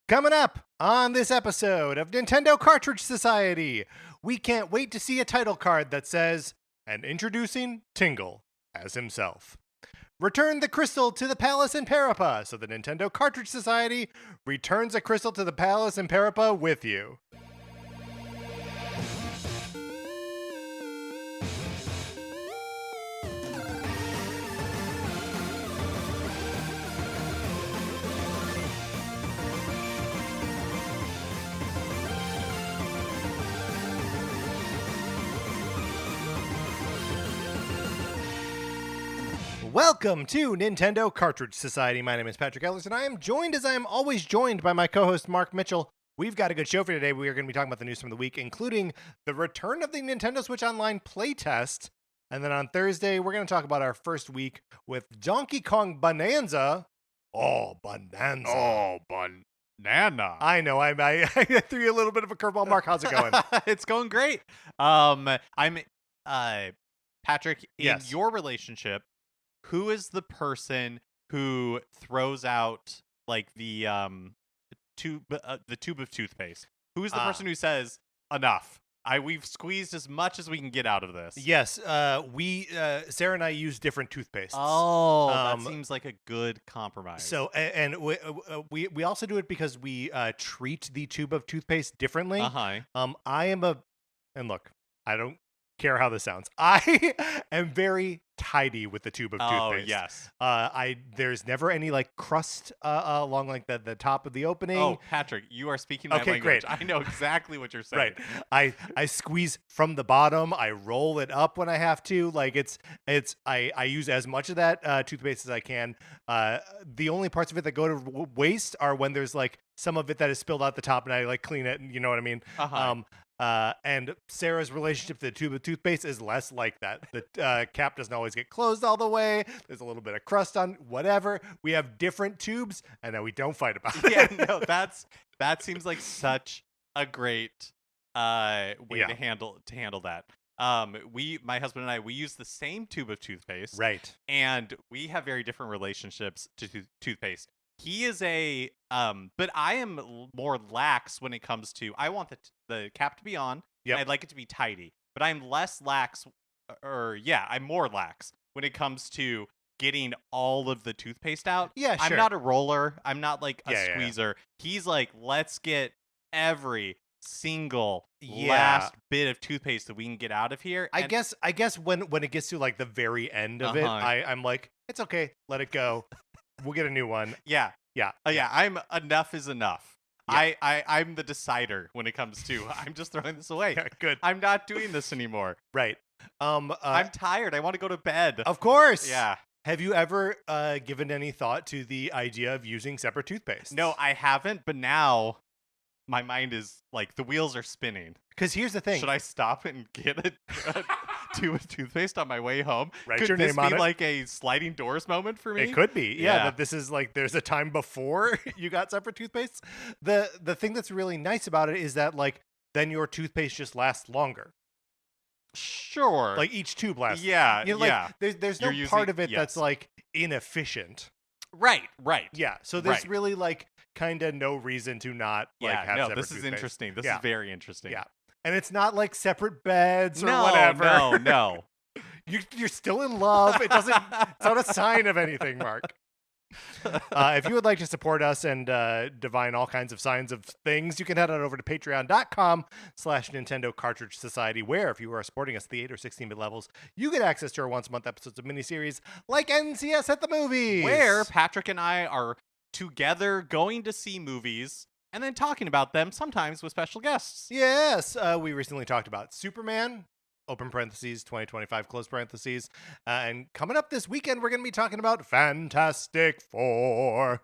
Coming up on this episode of Nintendo Cartridge Society, we can't wait to see a title card that says, and introducing Tingle as himself. Return the crystal to the palace in Parappa, so the Nintendo Cartridge Society returns a crystal to the palace in Parappa with you. Welcome to Nintendo Cartridge Society. My name is Patrick Ellers, and I am joined, as I am always joined, by my co-host Mark Mitchell. We've got a good show for today. We are going to be talking about the news from the week, including the return of the Nintendo Switch Online playtest. And then on Thursday, we're going to talk about our first week with Donkey Kong Bananza. Oh, Bananza. Oh, banana. I know. I threw you a little bit of a curveball. Mark, how's it going? It's going great. I'm Patrick, in Yes. your relationship, who is the person who throws out like the tube of toothpaste? Who is the person who says enough? We've squeezed as much as we can get out of this. Yes, Sarah and I use different toothpastes. Oh, that seems like a good compromise. So, and we also do it because we treat the tube of toothpaste differently. And look, I don't care how this sounds. I am very tidy with the tube of toothpaste. Oh, yes. There's never any like crust along like the top of the opening. Oh, Patrick, you are speaking my language. Great. I know exactly what you're saying. Right. I squeeze from the bottom. I roll it up when I have to. Like I use as much of that toothpaste as I can. The only parts of it that go to waste are when there's like some of it that is spilled out the top, and I like clean it. You know what I mean? And Sarah's relationship to the tube of toothpaste is less like that. The cap doesn't always get closed all the way. There's a little bit of crust on whatever. We have different tubes, and then we don't fight about it. Yeah, no, that seems like such a great way to handle that. My husband and I, we use the same tube of toothpaste, right? And we have very different relationships to toothpaste. He is but I am more lax when it comes to, I want the cap to be on. Yep. I'd like it to be tidy, but I'm less lax, I'm more lax when it comes to getting all of the toothpaste out. Yeah, sure. I'm not a roller. I'm not like a squeezer. Yeah. He's like, let's get every single last bit of toothpaste that we can get out of here. I guess when it gets to like the very end of it, I'm like, it's okay, let it go. We'll get a new one. Yeah. I'm enough is enough. Yeah. I'm the decider when it comes to I'm just throwing this away. Yeah, good. I'm not doing this anymore. Right. I'm tired. I want to go to bed. Of course. Yeah. Have you ever given any thought to the idea of using separate toothpaste? No, I haven't. But now my mind is like the wheels are spinning. Because here's the thing. Should I stop and get a tube of toothpaste on my way home? Write your name on it. Could this be like a sliding doors moment for me? It could be. Yeah. That this is like there's a time before you got separate toothpaste. The thing that's really nice about it is that like then your toothpaste just lasts longer. Sure. Like each tube lasts. Yeah. You know, like, there's no part of it that's like inefficient. Right. Yeah. So there's really like kind of no reason to not like have separate this is toothpaste. interesting. This is very interesting. Yeah. And it's not like separate beds or whatever. No. You're still in love. It's not a sign of anything, Mark. If you would like to support us and divine all kinds of signs of things, you can head on over to patreon.com/Nintendo Cartridge Society, where if you are supporting us at the 8 or 16-bit levels, you get access to our once-a-month episodes of miniseries like NCS at the Movies, where Patrick and I are together going to see movies and then talking about them, sometimes with special guests. Yes, we recently talked about Superman, open parentheses, 2025, close parentheses. And coming up this weekend, we're going to be talking about Fantastic Four.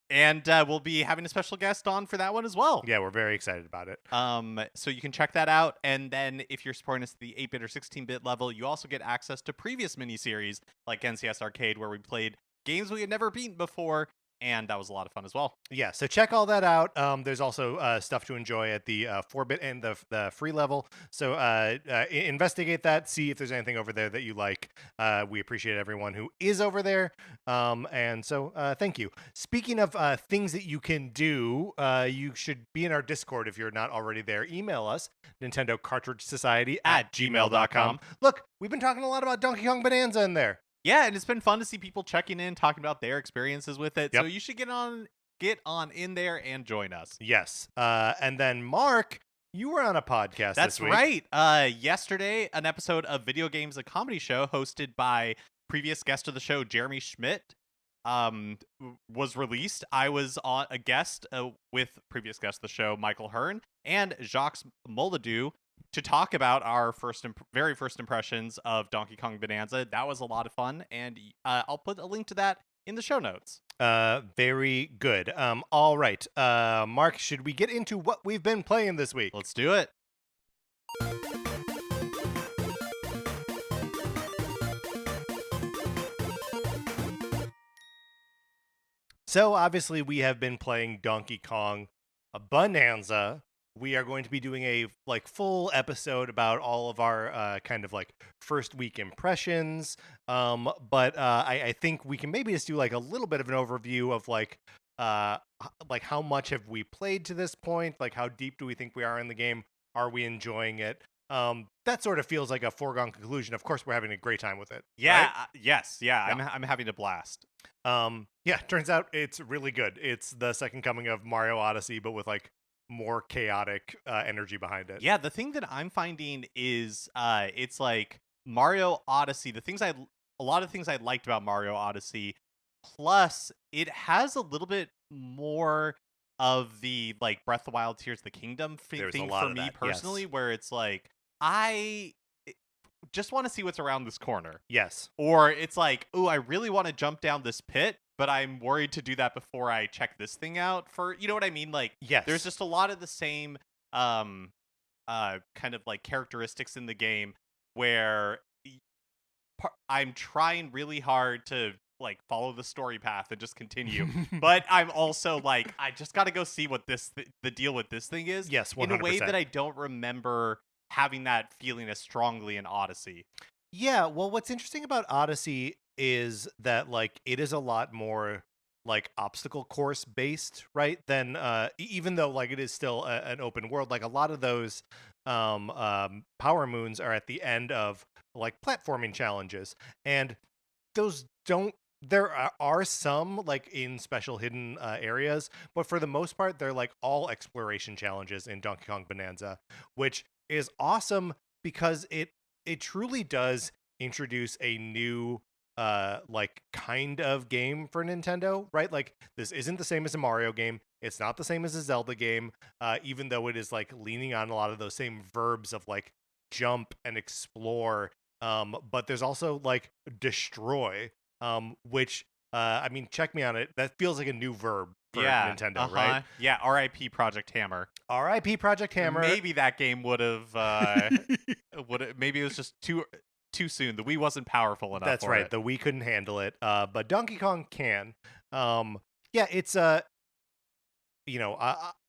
And we'll be having a special guest on for that one as well. Yeah, we're very excited about it. So you can check that out. And then if you're supporting us at the 8-bit or 16-bit level, you also get access to previous miniseries like NCS Arcade, where we played games we had never beaten before. and that was a lot of fun as well. Yeah, so check all that out. There's also stuff to enjoy at the 4-bit and the free level. So investigate that, see if there's anything over there that you like. We appreciate everyone who is over there. And so thank you. Speaking of things that you can do, you should be in our Discord if you're not already there. Email us, Nintendo Cartridge Society At gmail.com. Look, we've been talking a lot about Donkey Kong Bonanza in there. Yeah, and it's been fun to see people checking in, talking about their experiences with it. Yep. So you should get on in there and join us. Yes. And then Mark, you were on a podcast That's this week. right. Yesterday, an episode of Video Games, a Comedy Show hosted by previous guest of the show, Jeremy Schmidt, was released. I was on a guest with previous guest of the show, Michael Hearn, and Jacques Moladu to talk about our very first impressions of Donkey Kong Bonanza. That was a lot of fun, and I'll put a link to that in the show notes. Very good. All right. Mark, should we get into what we've been playing this week? Let's do it. So obviously we have been playing Donkey Kong Bonanza. We are going to be doing a full episode about all of our kind of first week impressions. But I think we can maybe just do a little bit of an overview of how much have we played to this point? How deep do we think we are in the game? Are we enjoying it? That sort of feels like a foregone conclusion. Of course, we're having a great time with it. Yeah. Right? Yes. Yeah. I'm having a blast. Yeah. Turns out it's really good. It's the second coming of Mario Odyssey, but with more chaotic energy behind it. Yeah, the thing that I'm finding is it's Mario Odyssey. A lot of things I liked about Mario Odyssey, plus it has a little bit more of the Breath of the Wild, Tears of the Kingdom thing for me personally, yes. where it's I just want to see what's around this corner. Yes. Or it's oh, I really want to jump down this pit, but I'm worried to do that before I check this thing out for, you know what I mean? Yes. There's just a lot of the same kind of characteristics in the game where I'm trying really hard to follow the story path and just continue. But I'm also I just got to go see what the deal with this thing is. Yes, 100%. In a way that I don't remember having that feeling as strongly in Odyssey. Yeah, well, what's interesting about Odyssey is that it is a lot more obstacle course based, right? Than even though it is still an open world, a lot of those power moons are at the end of platforming challenges, and those don't. There are some in special hidden areas, but for the most part, they're all exploration challenges in Donkey Kong Bonanza, which is awesome because it truly does introduce a new kind of game for Nintendo, right? This isn't the same as a Mario game. It's not the same as a Zelda game, even though it is leaning on a lot of those same verbs of jump and explore. But there's also destroy, which I mean, check me on it. That feels like a new verb for Nintendo, right? Yeah, R.I.P. Project Hammer. R.I.P. Project Hammer. Maybe that game would have maybe it was just too soon. The Wii wasn't powerful enough. That's right. It. The Wii couldn't handle it. But Donkey Kong can. Yeah, it's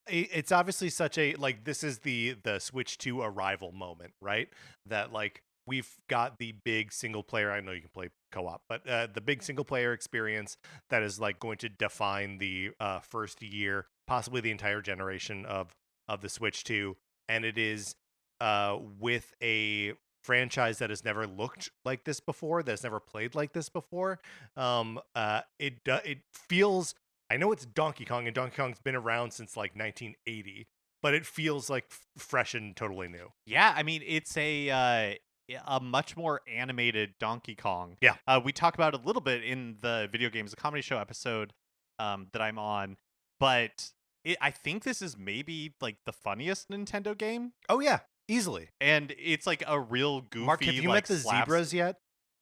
it's obviously such a this is the Switch 2 arrival moment, right? That we've got the big single player. I know you can play co-op, but the big single player experience that is going to define the first year, possibly the entire generation of the Switch 2, and it is with a franchise that has never looked like this before, that's never played like this before. It feels. I know it's Donkey Kong, and Donkey Kong's been around since 1980, but it feels fresh and totally new. Yeah, I mean it's a much more animated Donkey Kong. Yeah. We talk about it a little bit in the Video Games, a Comedy Show episode that I'm on, but I think this is maybe the funniest Nintendo game. Oh yeah, easily. And it's a real goofy. Mark, have you met the zebras yet?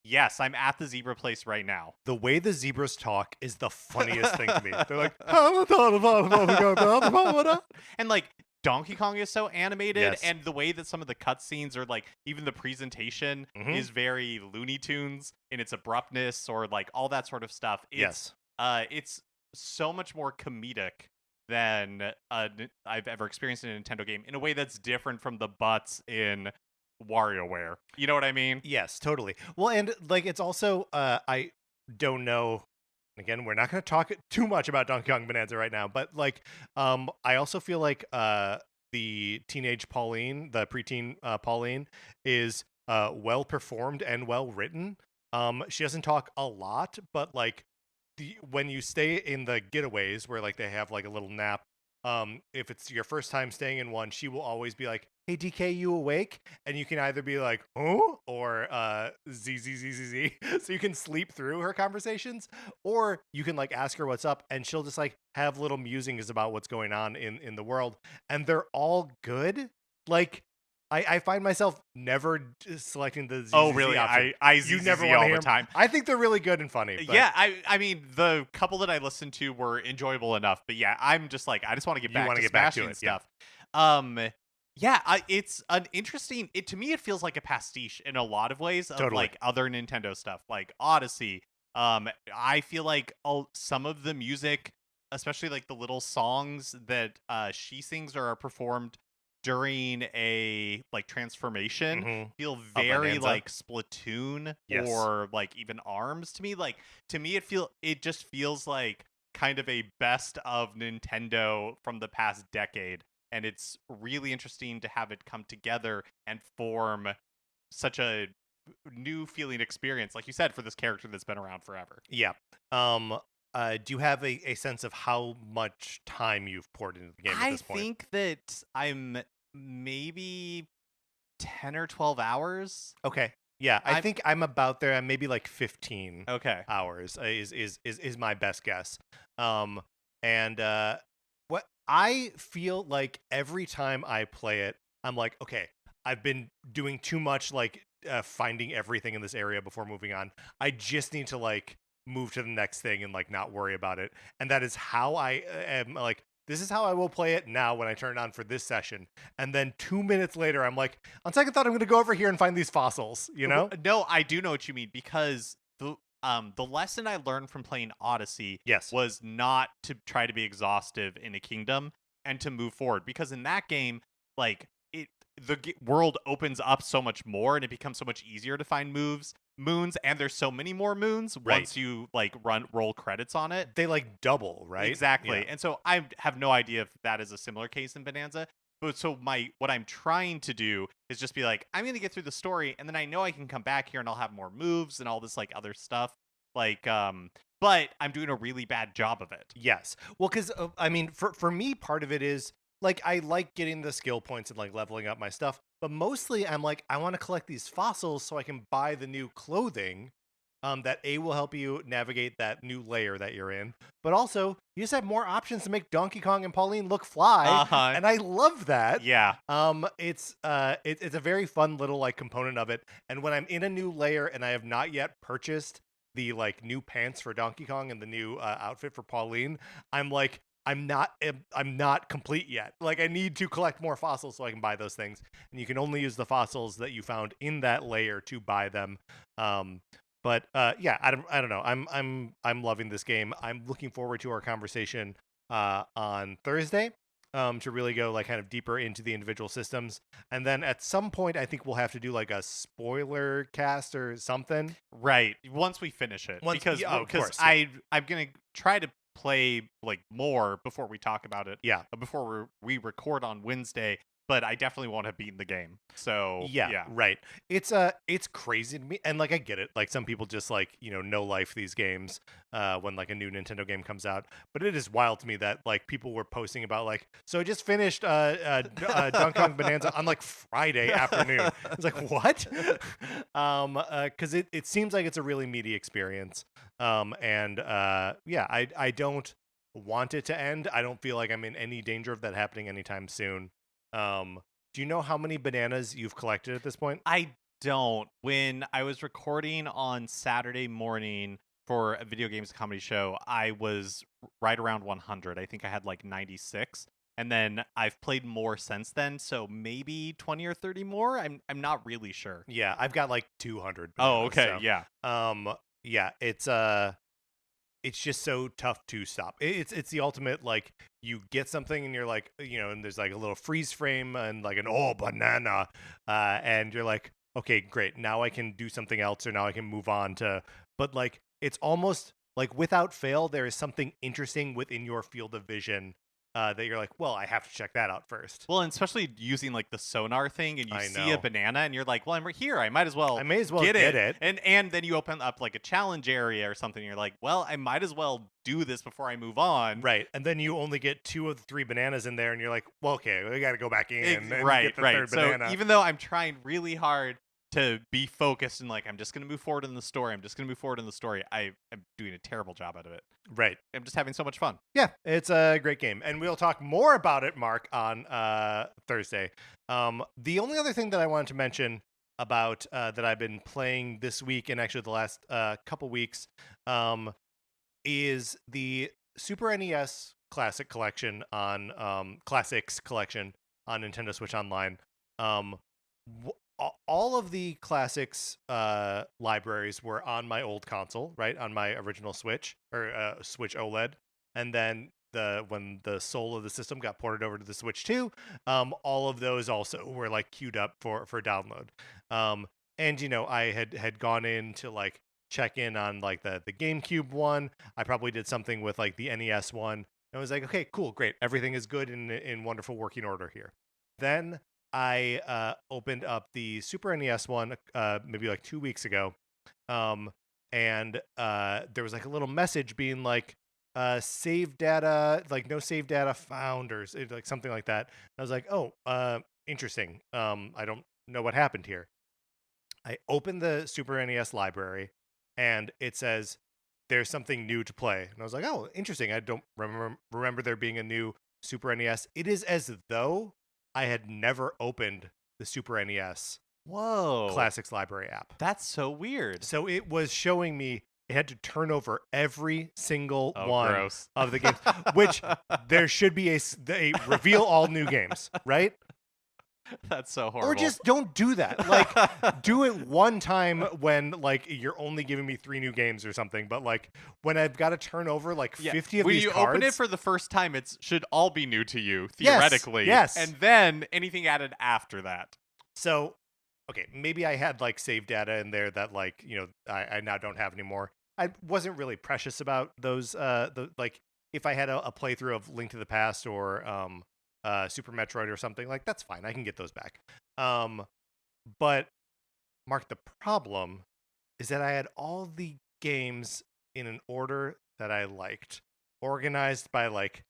Yes, I'm at the zebra place right now. The way the zebras talk is the funniest thing to me. They're and Donkey Kong is so animated, yes. And the way that some of the cutscenes or even the presentation is very Looney Tunes in its abruptness or all that sort of stuff. It's so much more comedic than I've ever experienced in a Nintendo game in a way that's different from the butts in WarioWare. You know what I mean? Yes, totally. Well, and like it's also I don't know. Again, we're not going to talk too much about Donkey Kong Bonanza right now, but like I also feel like the teenage Pauline, the preteen Pauline, is well performed and well written. She doesn't talk a lot, but like when you stay in the getaways where like they have like a little nap, if it's your first time staying in one, she will always be like, "Hey DK, you awake?" And you can either be like, "Oh," or z z z z z, so you can sleep through her conversations, or you can like ask her what's up, and she'll just like have little musings about what's going on in the world, and they're all good. Like I find myself never selecting the Oh, ZZZ really? option. I You ZZZ never want to all hear the 'em. time. I think they're really good and funny. But Yeah, I mean, the couple that I listened to were enjoyable enough, but yeah, I'm just like, I just want to get you back want to to get back to smashing it. Yeah, stuff. Yeah, it's an interesting. It to me, it feels like a pastiche in a lot of ways of totally. like other Nintendo stuff, like Odyssey. I feel like some of the music, especially like the little songs that she sings or are performed during a like transformation, Mm-hmm. feel A very Bonanza. like Splatoon Yes. or like even Arms to me. Like to me, it just feels like kind of a best of Nintendo from the past decade, and it's really interesting to have it come together and form such a new feeling experience, like you said, for this character that's been around forever. Yeah. Do you have a sense of how much time you've poured into the game at I this point? think that I'm maybe 10 or 12 hours. Okay. Yeah, I I'm think I'm about there. I'm maybe like 15 okay. hours is my best guess. Um, and what I feel like every time I play it, I'm like, okay, I've been doing too much like finding everything in this area before moving on. I just need to like move to the next thing and like not worry about it. And that is how I am like. This is how I will play it now when I turn it on for this session. And then 2 minutes later, I'm like, on second thought, I'm going to go over here and find these fossils, you know? No, I do know what you mean because the lesson I learned from playing Odyssey Yes. was not to try to be exhaustive in a kingdom and to move forward, because in that game, like world opens up so much more and it becomes so much easier to find moons, and there's so many more moons Right. once you like roll credits on it. They like double, right? Exactly. Yeah. And so I have no idea if that is a similar case in Bonanza. But so what I'm trying to do is just be like, I'm gonna get through the story, and then I know I can come back here and I'll have more moves and all this like other stuff. Like but I'm doing a really bad job of it. Yes. Well, because I mean, for me, part of it is like I like getting the skill points and like leveling up my stuff, but mostly I'm like I want to collect these fossils so I can buy the new clothing. That A will help you navigate that new layer that you're in, but also you just have more options to make Donkey Kong and Pauline look fly, Uh-huh. and I love that. Yeah. It's a very fun little like component of it, and when I'm in a new layer and I have not yet purchased the like new pants for Donkey Kong and the new outfit for Pauline, I'm like I'm not complete yet. Like I need to collect more fossils so I can buy those things, and you can only use the fossils that you found in that layer to buy them. But yeah, I don't know. I'm loving this game. I'm looking forward to our conversation on Thursday. To really go like kind of deeper into the individual systems, and then at some point I think we'll have to do like a spoiler cast or something. Right. Once we finish it. Because yeah, of course, yeah. I'm gonna try to play like more before we talk about it. Yeah. Before we record on Wednesday. But I definitely won't have beaten the game. So Yeah, right. It's crazy to me, and like I get it. Like some people just like no life these games when like a new Nintendo game comes out. But it is wild to me that like people were posting about like so I just finished Donkey Kong Bonanza on like Friday afternoon. It's like what? Because it seems like it's a really meaty experience. And yeah, I don't want it to end. I don't feel like I'm in any danger of that happening anytime soon. Do you know how many bananas you've collected at this point? I don't. When I was recording on Saturday morning for a video games comedy show, I was right around 100. I think I had like 96. And then I've played more since then, so maybe 20 or 30 more. I'm not really sure. Yeah, I've got like 200 Oh, bananas, okay, so, yeah. yeah, it's it's just so tough to stop. It's the ultimate, like, you get something and you're like, and there's like a little freeze frame and like an banana, and you're like, okay, great, now I can do something else, or now I can move on to. But like, it's almost like without fail, there is something interesting within your field of vision that you're like, well, I have to check that out first. Well, and especially using like the sonar thing, and you I see a know. banana, and you're like, "Well, I'm right here. I might as well Get it. And then you open up like a challenge area or something. And you're like, "Well, I might as well do this before I move on." Right, and then you only get 2 of the 3 bananas in there, and you're like, well, okay, we got to go back in and Right, get the right. third So banana. even though I'm trying really hard to be focused and like I'm just gonna move forward in the story, I'm doing a terrible job out of it. Right. I'm just having so much fun. Yeah, it's a great game, and we'll talk more about it, Mark, on Thursday. The only other thing that I wanted to mention about that I've been playing this week, and actually the last couple weeks, is the Super NES Classic collection on Classics collection on Nintendo Switch Online. All of the Classics libraries were on my old console, right, on my original Switch, or Switch OLED, and then when the soul of the system got ported over to the Switch 2, all of those also were like queued up for download. And I had gone in to like check in on like the GameCube one. I probably did something with like the NES one. And I was like, okay, cool, great, everything is good in wonderful working order here. Then I opened up the Super NES one maybe like 2 weeks ago, and there was like a little message being like, save data, like no save data found, or like something like that. And I was like, oh, interesting. I don't know what happened here. I opened the Super NES library, and it says there's something new to play. And I was like, oh, interesting. I don't remember there being a new Super NES. It is as though I had never opened the Super NES Whoa. Classics library app. That's so weird. So it was showing me it had to turn over every single one gross. of the games, which there should be a reveal all new games, right? That's so horrible. Or just don't do that. Like, do it one time when like you're only giving me 3 new games or something. But like when I've got to turn over like 50 of when these you cards, open it for the first time, it should all be new to you theoretically. Yes. And then anything added after that. So, okay, maybe I had like save data in there that like I now don't have anymore. I wasn't really precious about those. Like if I had a playthrough of Link to the Past or Super Metroid or something, like that's fine. I can get those back. But Mark, the problem is that I had all the games in an order that I liked, organized by like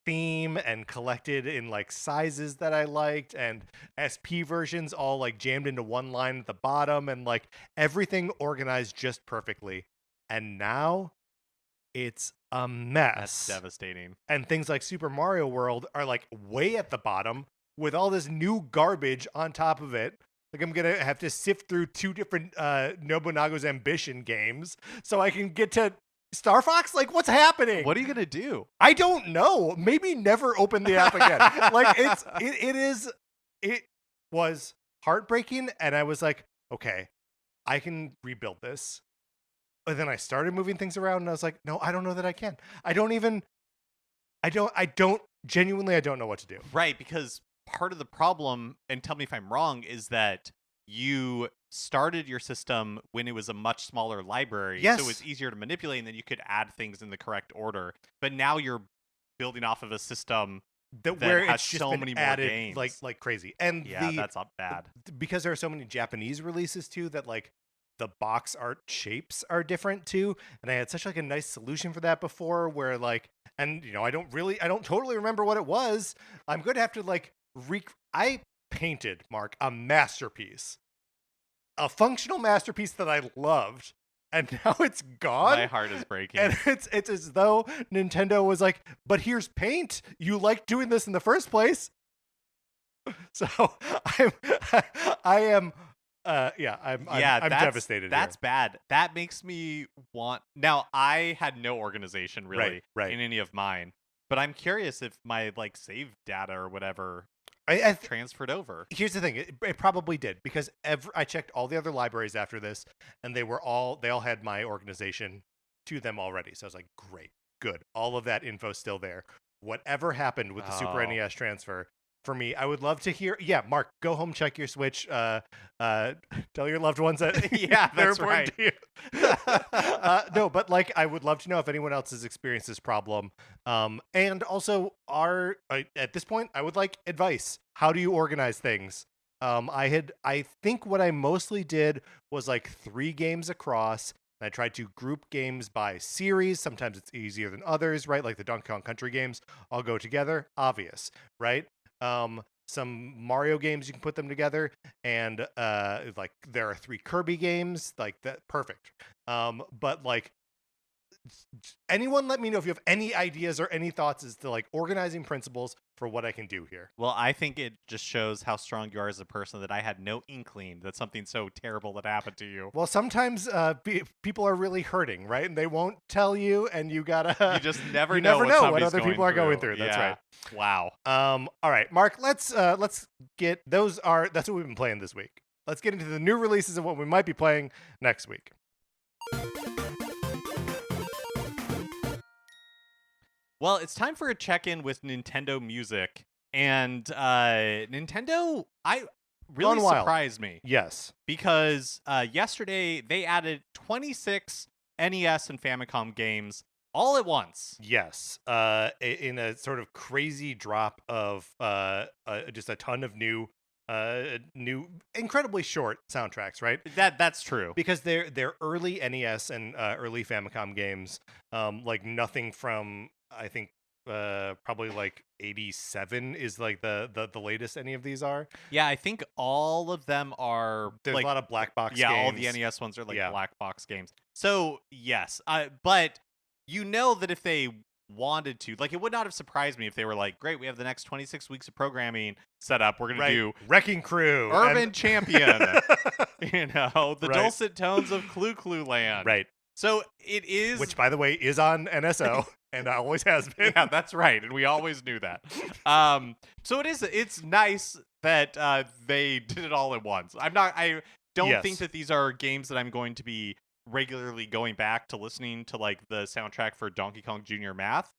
theme and collected in like sizes that I liked, and SP versions all like jammed into one line at the bottom, and like everything organized just perfectly. And now it's a mess. That's devastating. And things like Super Mario World are like way at the bottom with all this new garbage on top of it. Like I'm going to have to sift through 2 different Nobunaga's Ambition games so I can get to Star Fox. Like, what's happening? What are you going to do? I don't know. Maybe never open the app again. Like it was heartbreaking. And I was like, okay, I can rebuild this. But then I started moving things around and I was like, no, I don't know that I can. I don't genuinely, I don't know what to do. Right, because part of the problem, and tell me if I'm wrong, is that you started your system when it was a much smaller library. Yes. So it was easier to manipulate, and then you could add things in the correct order. But now you're building off of a system that where has it's just so been many more added games. like crazy. And yeah, that's not bad. Because there are so many Japanese releases too, that like the box art shapes are different too. And I had such like a nice solution for that before, where like, and I don't totally remember what it was. I'm going to have to like I painted, Mark, a masterpiece, a functional masterpiece that I loved, and now it's gone. My heart is breaking. And it's as though Nintendo was like, but here's Paint. You liked doing this in the first place. So I'm devastated. That's bad. That makes me want. Now, I had no organization really right. in any of mine, but I'm curious if my like save data or whatever I transferred over. Here's the thing: it probably did, because I checked all the other libraries after this, and they all had my organization to them already. So I was like, great, good. All of that info still there. Whatever happened with the Super Oh. NES transfer, for me, I would love to hear. Yeah, Mark, go home, check your Switch. Tell your loved ones that Yeah, they're that's important right. to you. No, but like, I would love to know if anyone else has experienced this problem. And also, at this point, I would like advice. How do you organize things? I think what I mostly did was like 3 games across. I tried to group games by series. Sometimes it's easier than others, right? Like the Donkey Kong Country games all go together. Obvious, right? Some Mario games you can put them together, and like there are 3 Kirby games, like that. Perfect. But like anyone, let me know if you have any ideas or any thoughts as to like organizing principles for what I can do here. Well, I think it just shows how strong you are as a person that I had no inkling that something so terrible that happened to you. Well, sometimes people are really hurting, right? And they won't tell you, and you gotta You just never you know never what know what somebody's other people are going through. That's Yeah. right. Wow. All right, Mark. Let's get that's what we've been playing this week. Let's get into the new releases of what we might be playing next week. Well, it's time for a check-in with Nintendo Music, and Nintendo, really Gone wild. surprised me Yes. because yesterday they added 26 NES and Famicom games all at once. Yes. In a sort of crazy drop of just a ton of new, incredibly short soundtracks, right? That's true. Because they're early NES and early Famicom games, like nothing from I think probably like 87 is like the latest any of these are. Yeah, I think all of them are There's like a lot of black box yeah, games. all the NES ones are like Yeah. black box games. So yes, but you know that if they wanted to, like, it would not have surprised me if they were like, great, we have the next 26 weeks of programming set up. We're gonna Right. do Wrecking Crew, Urban Champion, you know, the Right. dulcet tones of Clue Clue Land. right? So it is, Which, by the way, is on NSO and always has been. yeah, that's right, and we always knew that. So it's nice that they did it all at once. I don't Yes. think that these are games that I'm going to be regularly going back to listening to, like the soundtrack for Donkey Kong Jr. Math,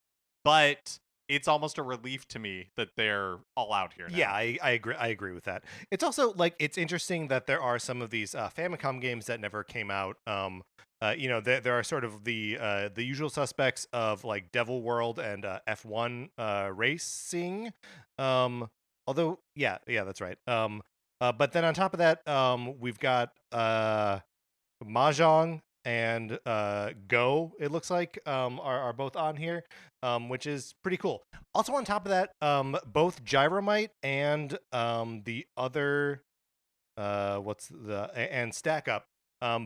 but it's almost a relief to me that they're all out here now. Yeah, I agree. I agree with that. It's also like it's interesting that there are some of these Famicom games that never came out. There are sort of the usual suspects of like Devil World and F1 racing. Although, yeah, that's right. But then on top of that, we've got Mahjong and Go. It looks like are both on here, which is pretty cool. Also on top of that, both Gyromite and the other and Stack Up.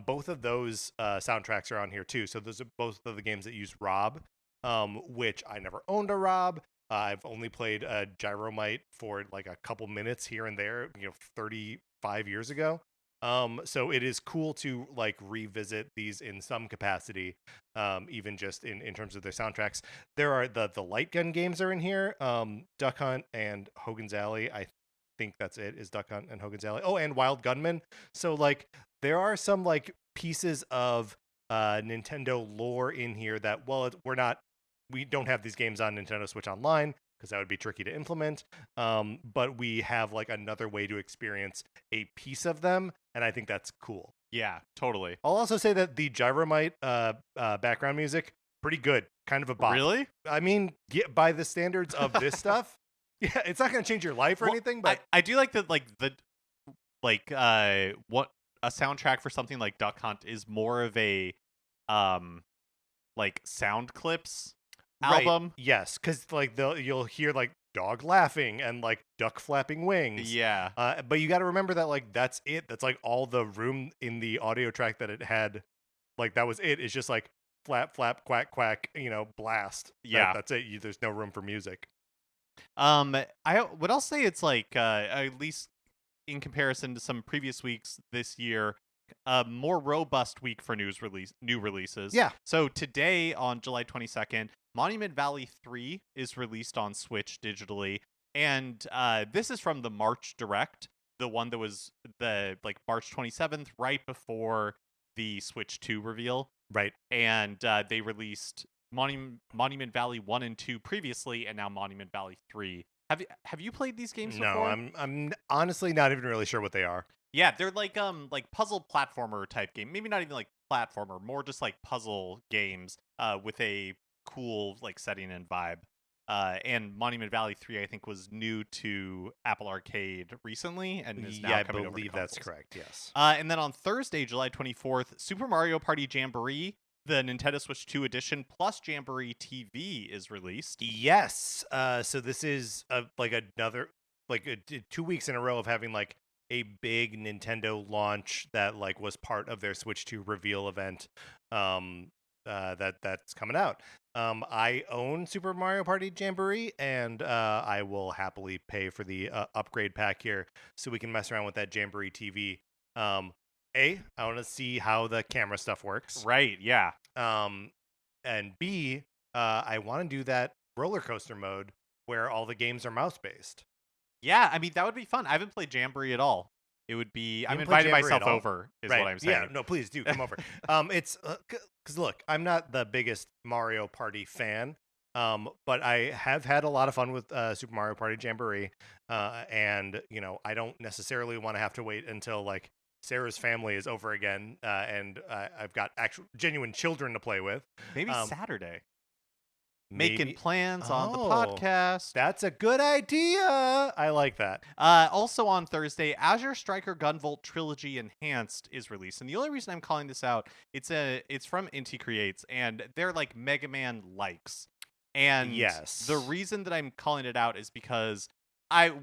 Both of those soundtracks are on here too. So those are both of the games that use Rob, which I never owned a Rob. I've only played Gyromite for like a couple minutes here and there, 35 years ago. So it is cool to like revisit these in some capacity, even just in terms of their soundtracks. There are the light gun games are in here, Duck Hunt and Hogan's Alley. I think that's it, is Duck Hunt and Hogan's Alley. Oh, and Wild Gunman. So like there are some like pieces of Nintendo lore in here that, well, we don't have these games on Nintendo Switch Online because that would be tricky to implement. But we have like another way to experience a piece of them, and I think that's cool. Yeah, totally. I'll also say that the Gyromite background music, pretty good, kind of a bop. Really? I mean, by the standards of this stuff, yeah, it's not going to change your life or Well, anything, but I do like that, what a soundtrack for something like Duck Hunt is more of a like sound clips album. Right. Yes, because like you'll hear like dog laughing and like duck flapping wings. Yeah. But you got to remember that like that's it. That's like all the room in the audio track that it had. Like that was it. It's just like flap flap quack quack. Blast. Yeah. That's it. There's no room for music. I'll say it's like at least in comparison to some previous weeks this year, a more robust week for new releases. Yeah. So today on July 22nd, Monument Valley 3 is released on Switch digitally, and this is from the March Direct, the one that was the like March 27th, right before the Switch 2 reveal. Right. and they released Monument Valley 1 and 2 previously, and now Monument Valley 3. Have you played these games No, before? I'm honestly not even really sure what they are. Yeah, they're like puzzle platformer type game. Maybe not even like platformer, more just like puzzle games with a cool like setting and vibe. And Monument Valley 3 I think was new to Apple Arcade recently and is now I coming over to believe that's consoles. correct. Yes. And then on Thursday, July 24th, Super Mario Party Jamboree, the Nintendo Switch 2 edition plus Jamboree TV is released. Yes. So this is like another 2 weeks in a row of having like a big Nintendo launch that like was part of their Switch 2 reveal event. That's coming out. I own Super Mario Party Jamboree, and I will happily pay for the upgrade pack here so we can mess around with that Jamboree TV. I want to see how the camera stuff works. Right, yeah. And B, I want to do that roller coaster mode where all the games are mouse based. Yeah, I mean, that would be fun. I haven't played Jamboree at all. It would be. I'm haven't played inviting Jamboree myself at all? over, is Right. what I'm saying. Yeah, no, please do come over. It's because look, I'm not the biggest Mario Party fan, but I have had a lot of fun with Super Mario Party Jamboree, and I don't necessarily want to have to wait until like Sarah's family is over again, and I've got actual genuine children to play with. Maybe Saturday. Maybe Making plans on the Oh, podcast. That's a good idea. I like that. Also on Thursday, Azure Striker Gunvolt Trilogy Enhanced is released, and the only reason I'm calling this out, it's from Inti Creates, and they're like Mega Man likes. And Yes. the reason that I'm calling it out is because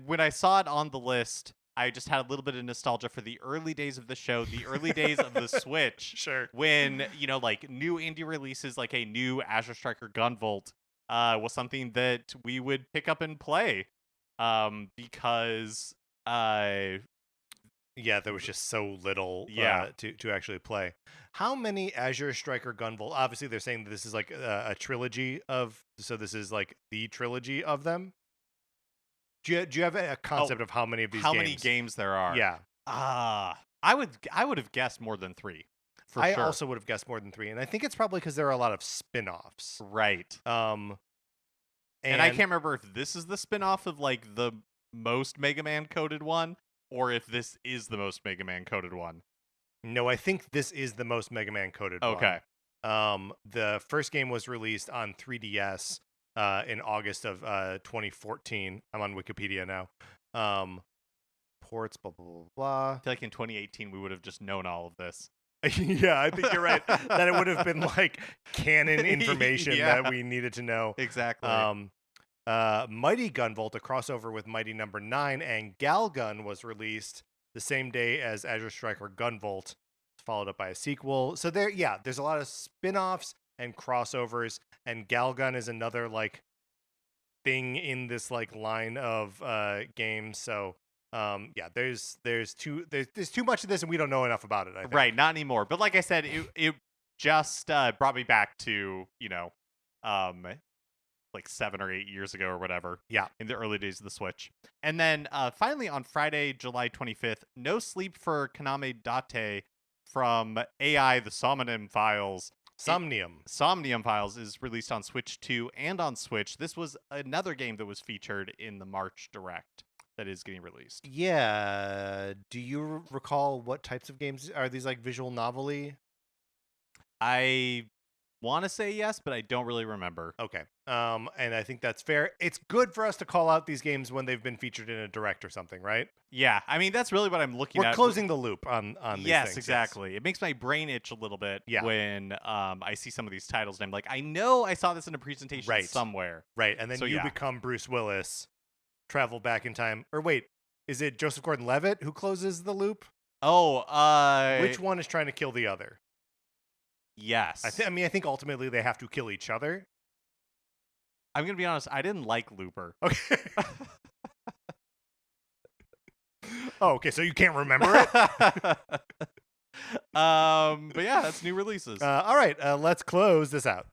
when I saw it on the list, I just had a little bit of nostalgia for the early days of the show, the early days of the Switch. Sure. When, like new indie releases, like a new Azure Striker Gunvolt, was something that we would pick up and play. Because yeah, there was just so little to actually play. How many Azure Striker Gunvolt? Obviously, they're saying that this is like a trilogy so this is like the trilogy of them. Do you have a concept of how many of these how many games there are? Yeah. I would have guessed more than 3. I sure. also would have guessed more than 3, and I think it's probably because there are a lot of spin-offs. Right. And I can't remember if this is the spin-off of like the most Mega Man coded one, or if this is the most Mega Man coded one. No, I think this is the most Mega Man coded one. Okay. The first game was released on 3DS in August of 2014. I'm on Wikipedia now. Ports, blah, blah, blah, blah. I feel like in 2018 we would have just known all of this. Yeah, I think you're right. That it would have been like canon information that we needed to know. Exactly. Mighty Gunvolt, a crossover with Mighty Number 9, and Galgun was released the same day as Azure Striker Gunvolt, followed up by a sequel. So there's a lot of spin-offs and crossovers, and Galgun is another like thing in this like line of games. So there's too much of this, and we don't know enough about it, I think. Right, not anymore. But like I said, it just brought me back to like 7 or 8 years ago or whatever. Yeah, in the early days of the Switch. And then finally on Friday, July 25th, No Sleep for Kaname Date from AI the Somnium Files. Somnium Files is released on Switch 2 and on Switch. This was another game that was featured in the March Direct that is getting released. Yeah. Do you recall what types of games are these, like visual novel-y? I want to say yes, but I don't really remember. Okay. And I think that's fair. It's good for us to call out these games when they've been featured in a direct or something, right? Yeah, I mean that's really what I'm looking at. We're closing the loop on these yes, things. Exactly. Yes. It makes my brain itch a little bit when I see some of these titles and I'm like, I know I saw this in a presentation somewhere. Right, and then you become Bruce Willis, travel back in time. Or wait, is it Joseph Gordon-Levitt who closes the loop? Oh, which one is trying to kill the other? Yes. I think ultimately they have to kill each other. I'm going to be honest, I didn't like Looper. Okay. Okay, so you can't remember it? But yeah, that's new releases. All right, let's close this out.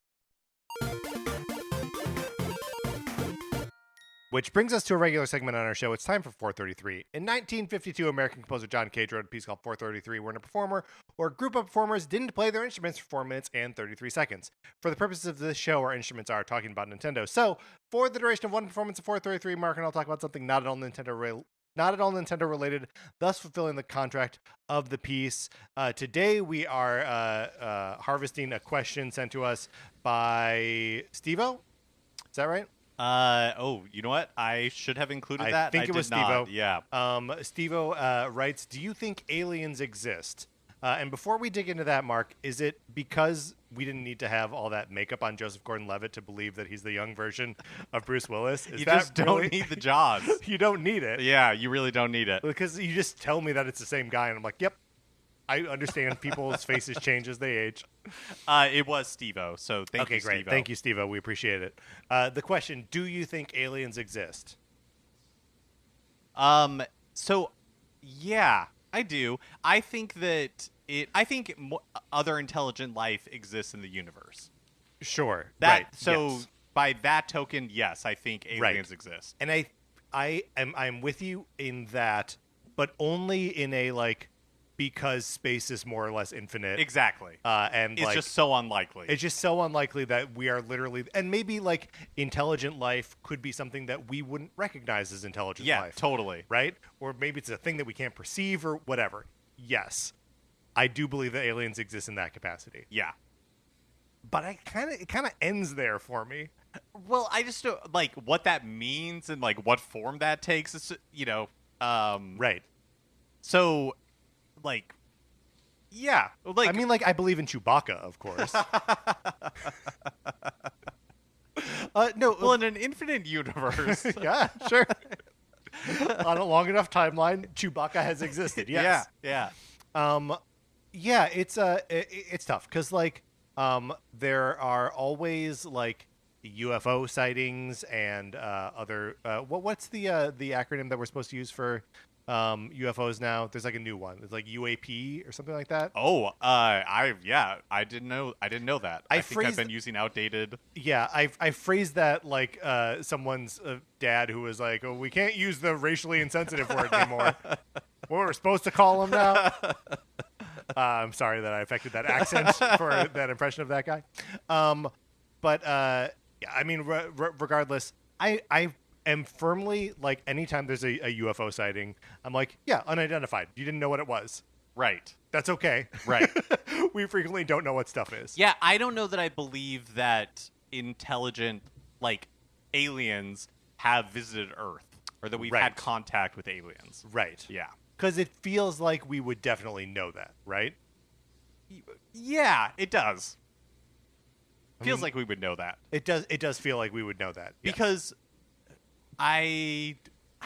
Which brings us to a regular segment on our show. It's time for 433. In 1952, American composer John Cage wrote a piece called 433, wherein a performer or a group of performers didn't play their instruments for 4 minutes and 33 seconds. For the purposes of this show, our instruments are talking about Nintendo. So, for the duration of one performance of 433, Mark and I'll talk about something not at all Nintendo related, thus fulfilling the contract of the piece. Today, we are harvesting a question sent to us by Steve-O. Is that right? You know what? I should have included that. I think it was Steve-O. Steve-O. Yeah. Steve-O writes, do you think aliens exist? And before we dig into that, Mark, is it because we didn't need to have all that makeup on Joseph Gordon-Levitt to believe that he's the young version of Bruce Willis? You just don't need the jaws. You don't need it. Yeah, you really don't need it. Because you just tell me that it's the same guy, and I'm like, yep. I understand people's faces change as they age. It was Steve-O, so thank you, Okay, great. Steve-O. Thank you, Steve-O. We appreciate it. The question, do you think aliens exist? So, yeah, I do. I think that other intelligent life exists in the universe. Sure. Yes. By that token, yes, I think aliens exist. And I'm with you in that, but only in a because space is more or less infinite. Exactly. And it's just so unlikely. It's just so unlikely that we are literally, and maybe intelligent life could be something that we wouldn't recognize as intelligent life. Yeah, totally. Right? Or maybe it's a thing that we can't perceive or whatever. Yes. I do believe that aliens exist in that capacity. Yeah. But it kind of ends there for me. Well, I just don't what that means and what form that takes. It's, right. So, yeah. I mean, I believe in Chewbacca, of course. No. Well, in an infinite universe. Yeah, sure. On a long enough timeline, Chewbacca has existed. Yes. Yeah. Yeah. It's tough because there are always UFO sightings and other. What's the acronym that we're supposed to use for UFOs now? There's a new one. It's UAP or something like that. Oh, I didn't know that. I think I've been using outdated. Yeah, I phrased that someone's dad who was like, "Oh, we can't use the racially insensitive word anymore. What we're supposed to call them now." I'm sorry that I affected that accent for that impression of that guy. But yeah, I mean, regardless, I am firmly anytime there's a UFO sighting, I'm yeah, unidentified. You didn't know what it was. Right. That's okay. Right. We frequently don't know what stuff is. Yeah, I don't know that I believe that intelligent aliens have visited Earth or that we've had contact with aliens. Right. Yeah. Because it feels like we would definitely know that, right? Yeah, it does. Feels like we would know that. It does. It does feel like we would know that because I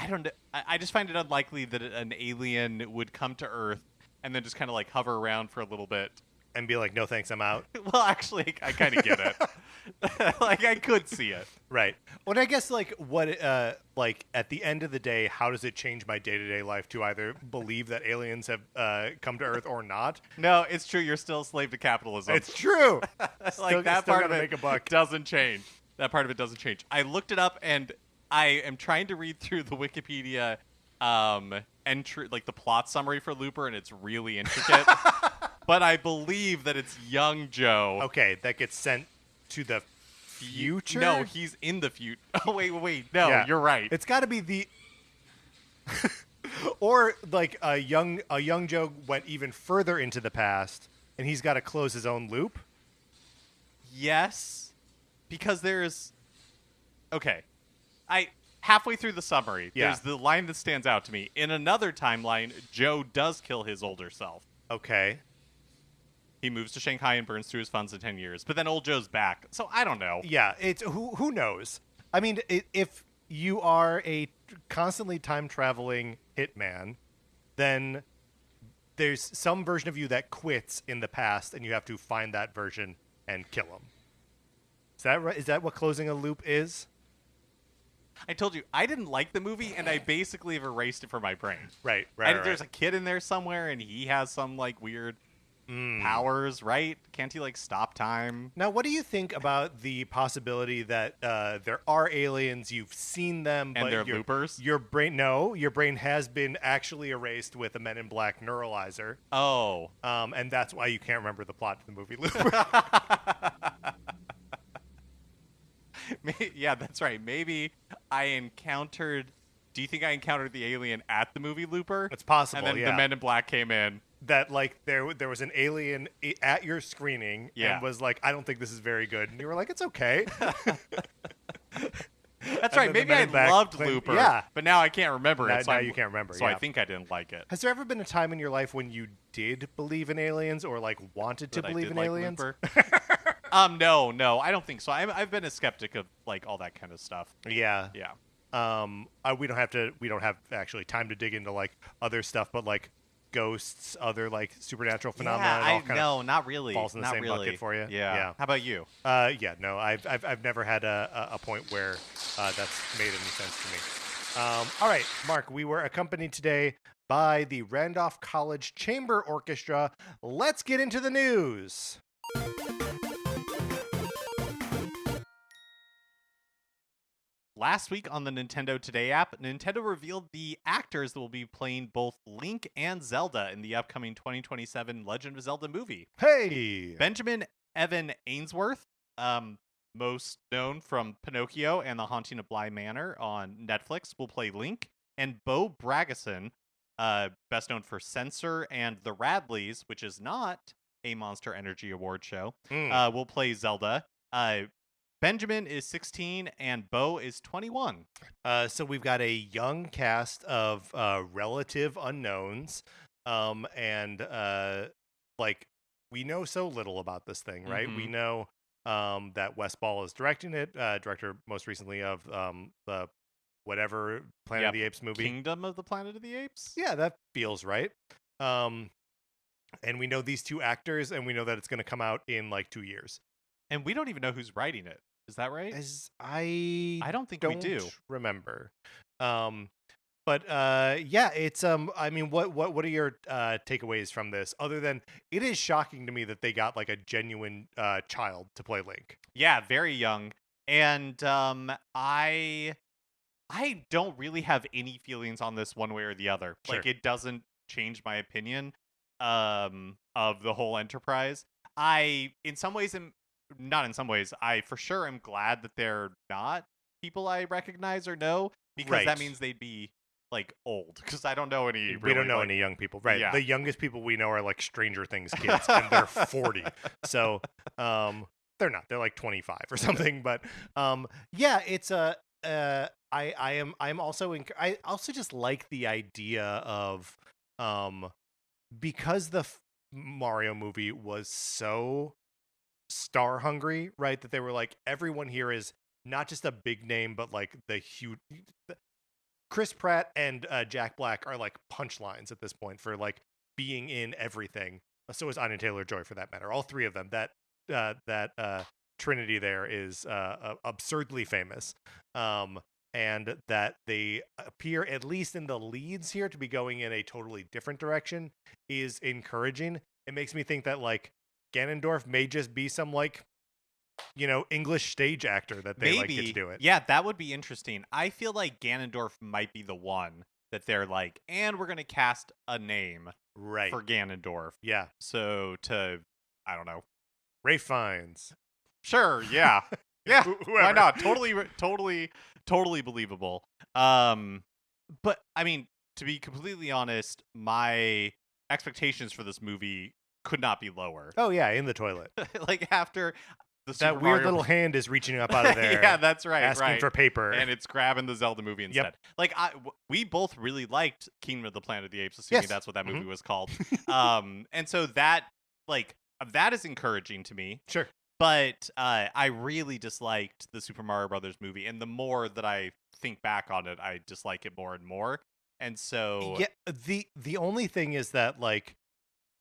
don't know. I just find it unlikely that an alien would come to Earth and then just kind of hover around for a little bit and be like, "No thanks, I'm out." Well, actually, I kind of get it. I could see it. Right. Well, I guess what at the end of the day, how does it change my day-to-day life to either believe that aliens have come to Earth or not? No, it's true. You're still a slave to capitalism. It's true. That part of it make a buck. Doesn't change. That part of it doesn't change. I looked it up, and I am trying to read through the Wikipedia entry, the plot summary for Looper, and it's really intricate. But I believe that it's young Joe. Okay, that gets sent to the future? No, he's in the future. Oh, wait. No, yeah. You're right. It's got to be the... Or, a young Joe went even further into the past, and he's got to close his own loop? Yes. Because there's... Okay. Halfway through the summary, there's the line that stands out to me. In another timeline, Joe does kill his older self. Okay. He moves to Shanghai and burns through his funds in 10 years. But then old Joe's back. So I don't know. Yeah, it's who knows? I mean, if you are a constantly time-traveling hitman, then there's some version of you that quits in the past, and you have to find that version and kill him. Is that right? Is that what closing a loop is? I told you, I didn't like the movie, and I basically have erased it from my brain. Right. And there's a kid in there somewhere, and he has some, weird... powers, right? Can't he like stop time? Now, what do you think about the possibility that there are aliens, you've seen them, And but they're loopers? your brain has been actually erased with a Men in Black neuralizer, Oh. and that's why you can't remember the plot to the movie Looper. Yeah, that's right. Maybe I encountered. Do you think I encountered the alien at the movie Looper? It's possible, And then yeah. the Men in Black came in. That like there was an alien at your screening Yeah. and was like, I don't think this is very good, and you were like, it's okay. That's right. then the Maybe Men I in Black loved claimed- Looper. yeah. But now I can't remember Now- it. So now you can't remember, So I yeah. think I didn't like it. Has there ever been a time in your life when you did believe in aliens or like wanted to That I believe did in like aliens? Looper. No, I don't think so. I've been a skeptic of like all that kind of stuff. Yeah. Yeah. We don't have actually time to dig into like other stuff, but like ghosts, other like supernatural phenomena. Yeah, all kind no, not really. falls in the not same really. bucket for you? Yeah. Yeah. How about you? Yeah, no, I've never had a point where that's made any sense to me. All right, Mark, we were accompanied today by the Randolph College Chamber Orchestra. Let's get into the news. Last week on the Nintendo Today app, Nintendo revealed the actors that will be playing both Link and Zelda in the upcoming 2027 Legend of Zelda movie. Hey, Benjamin Evan Ainsworth, most known from Pinocchio and The Haunting of Bly Manor on Netflix, will play Link, and Bo Bragason, best known for Censor and The Radleys, which is not a Monster Energy Award show, will play Zelda. Benjamin is 16 and Bo is 21. So we've got a young cast of relative unknowns, and like we know so little about this thing, right? We Mhm. know that Wes Ball is directing it, director most recently of the whatever Planet of the Apes movie. Kingdom of the Planet of the Apes? Yeah, that feels right. And we know these two actors, and we know that it's going to come out in like 2 years. And we don't even know who's writing it. Is that right? As I don't think we do. remember. But yeah, it's I mean, what are your takeaways from this? Other than it is shocking to me that they got like a genuine child to play Link. Yeah, very young. And I don't really have any feelings on this one way or the other. Sure. Like it doesn't change my opinion of the whole enterprise. I in some ways am not in some ways, I for sure am glad that they're not people I recognize or know, because Right. that means they'd be like old, because I don't know any. We really, don't know like- any young people, right? Yeah. The youngest people we know are like Stranger Things kids, and they're 40. So they're not. They're like 25 or something. But yeah, it's a. I'm also I also just like the idea of because the Mario movie was so star hungry, right? That they were like, everyone here is not just a big name, but like the huge. Chris Pratt and Jack Black are like punchlines at this point for like being in everything. So is Anya Taylor-Joy for that matter. All three of them. That trinity there is absurdly famous. And that they appear, at least in the leads here, to be going in a totally different direction is encouraging. It makes me think that like Ganondorf may just be some like, you know, English stage actor that they like get to do it. Yeah, that would be interesting. I feel like Ganondorf might be the one that they're like, and we're gonna cast a name Right. for Ganondorf. Yeah. So I don't know. Ray Fiennes. Sure, yeah. Yeah. Why Whoever. not? Totally believable. But I mean, to be completely honest, my expectations for this movie could not be lower. Oh yeah, in the toilet. Like after the That Super weird Mario little hand is reaching up out of there. yeah, that's right. asking right. for paper. And it's grabbing the Zelda movie instead. Like we both really liked Kingdom of the Planet of the Apes, assuming Yes. that's what that movie Mhm. was called. And so that is encouraging to me. Sure. But I really disliked the Super Mario Brothers movie, and the more that I think back on it, I dislike it more and more. And so Yeah, the only thing is that like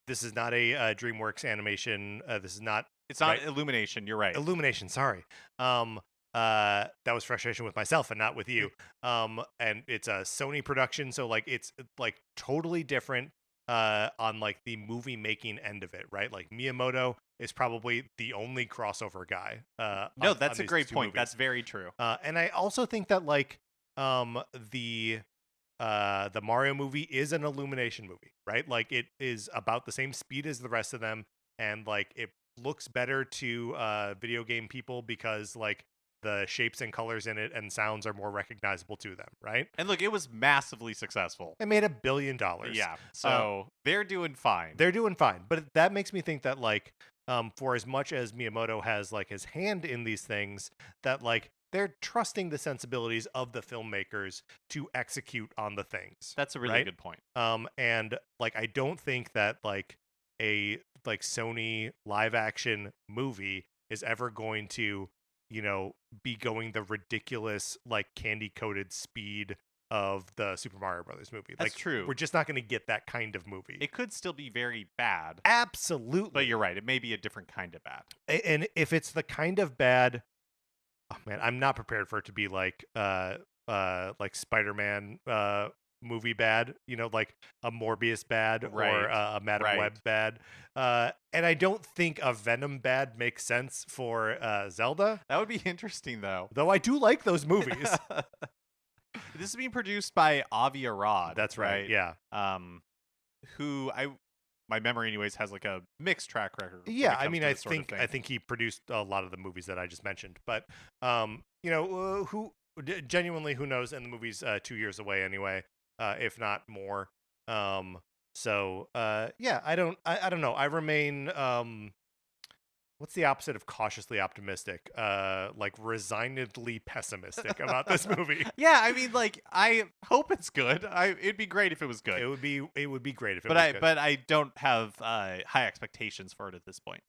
this is not a DreamWorks animation. This is not it's not right. Illumination. You're right. Illumination. Sorry. That was frustration with myself and not with you. And it's a Sony production, so like it's like totally different. on like the movie making end of it, right? Like Miyamoto is probably the only crossover guy. No, on that's a these great two point. movies. That's very true. And I also think that like the Mario movie is an Illumination movie, right? Like it is about the same speed as the rest of them, and like it looks better to video game people because like the shapes and colors in it and sounds are more recognizable to them, right? And look, it was massively successful. It made $1 billion. Yeah, Uh, so they're doing fine. they're doing fine, but that makes me think that like for as much as Miyamoto has like his hand in these things, that like they're trusting the sensibilities of the filmmakers to execute on the things. That's a really right? good point. And like I don't think that like a like Sony live action movie is ever going to, you know, be going the ridiculous like candy coated speed of the Super Mario Brothers movie. That's like true. we're just not going to get that kind of movie. It could still be very bad, Absolutely. but you're right. It may be a different kind of bad. And if it's the kind of bad, oh man, I'm not prepared for it to be like Spider-Man movie bad, you know, like a Morbius bad or Right, a Madam right. Web bad. And I don't think a Venom bad makes sense for Zelda, That would be interesting, though. though I do like those movies. This is being produced by Avi Arad. That's right. Yeah. Who my memory anyways has like a mixed track record. when Yeah, it I comes mean, to I this sort of think thing. he produced a lot of the movies that I just mentioned, but you know, genuinely who knows? And the movie's 2 years away anyway, if not more. So yeah, I don't know. I remain what's the opposite of cautiously optimistic? Like resignedly pessimistic about this movie. Yeah, I mean, like I hope it's good. It'd be great if it was good. It would be great if it but was good. but I don't have high expectations for it at this point.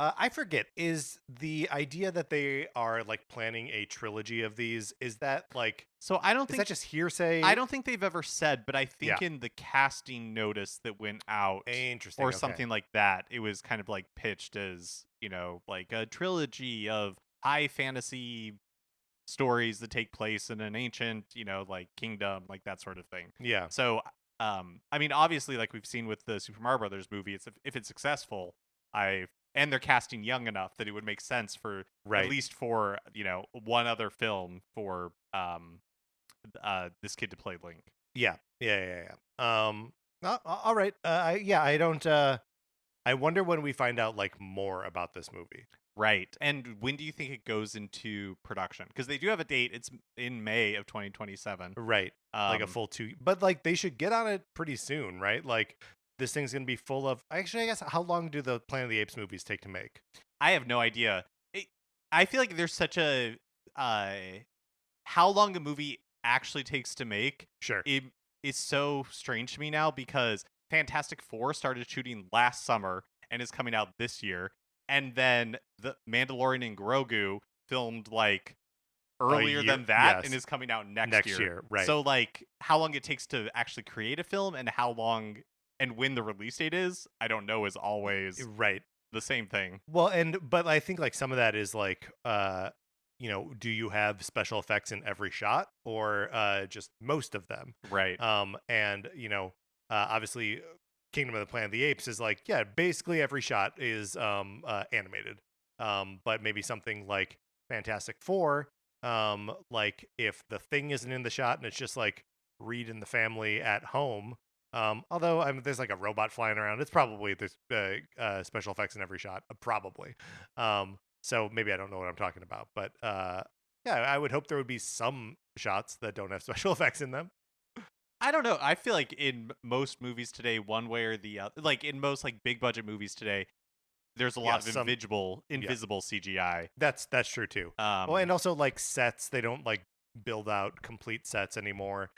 I forget, is the idea that they are like planning a trilogy of these, is that like, So I don't is think that just hearsay? I don't think they've ever said, but I think Yeah. in the casting notice that went out Interesting. or okay. something like that, it was kind of like pitched as, you know, like a trilogy of high fantasy stories that take place in an ancient, you know, like kingdom, like that sort of thing. Yeah. So, I mean, obviously, like we've seen with the Super Mario Brothers movie, it's if it's successful, and they're casting young enough that it would make sense for Right. at least for you know one other film for this kid to play Link. Yeah. All right. I don't. I wonder when we find out like more about this movie. Right. And when do you think it goes into production? Because they do have a date. It's in May of 2027. Right. Like a Um, full 2, but like they should get on it pretty soon, right? Like this thing's gonna be full of. Actually, I guess how long do the Planet of the Apes movies take to make? I have no idea. I feel like there's such a how long a movie actually takes to make. Sure. It is so strange to me now because Fantastic Four started shooting last summer and is coming out this year, and then the Mandalorian and Grogu filmed like earlier year- than that yes. and is coming out next, Next year, right. So like how long it takes to actually create a film and how long and when the release date is, I don't know, is always Right. the same thing. Well, but I think like some of that is like you know, do you have special effects in every shot or just most of them? Right. And you know, obviously Kingdom of the Planet of the Apes is like, yeah, basically every shot is animated. But maybe something like Fantastic Four, like if the thing isn't in the shot and it's just like Reed and the family at home. Although I mean, there's like a robot flying around. It's probably there's special effects in every shot, probably. So maybe I don't know what I'm talking about, but yeah, I would hope there would be some shots that don't have special effects in them. I don't know. I feel like in most movies today, one way or the other, like in most like big budget movies today, there's a lot of some- invisible CGI. That's true too. Well, and also like sets, they don't like build out complete sets anymore.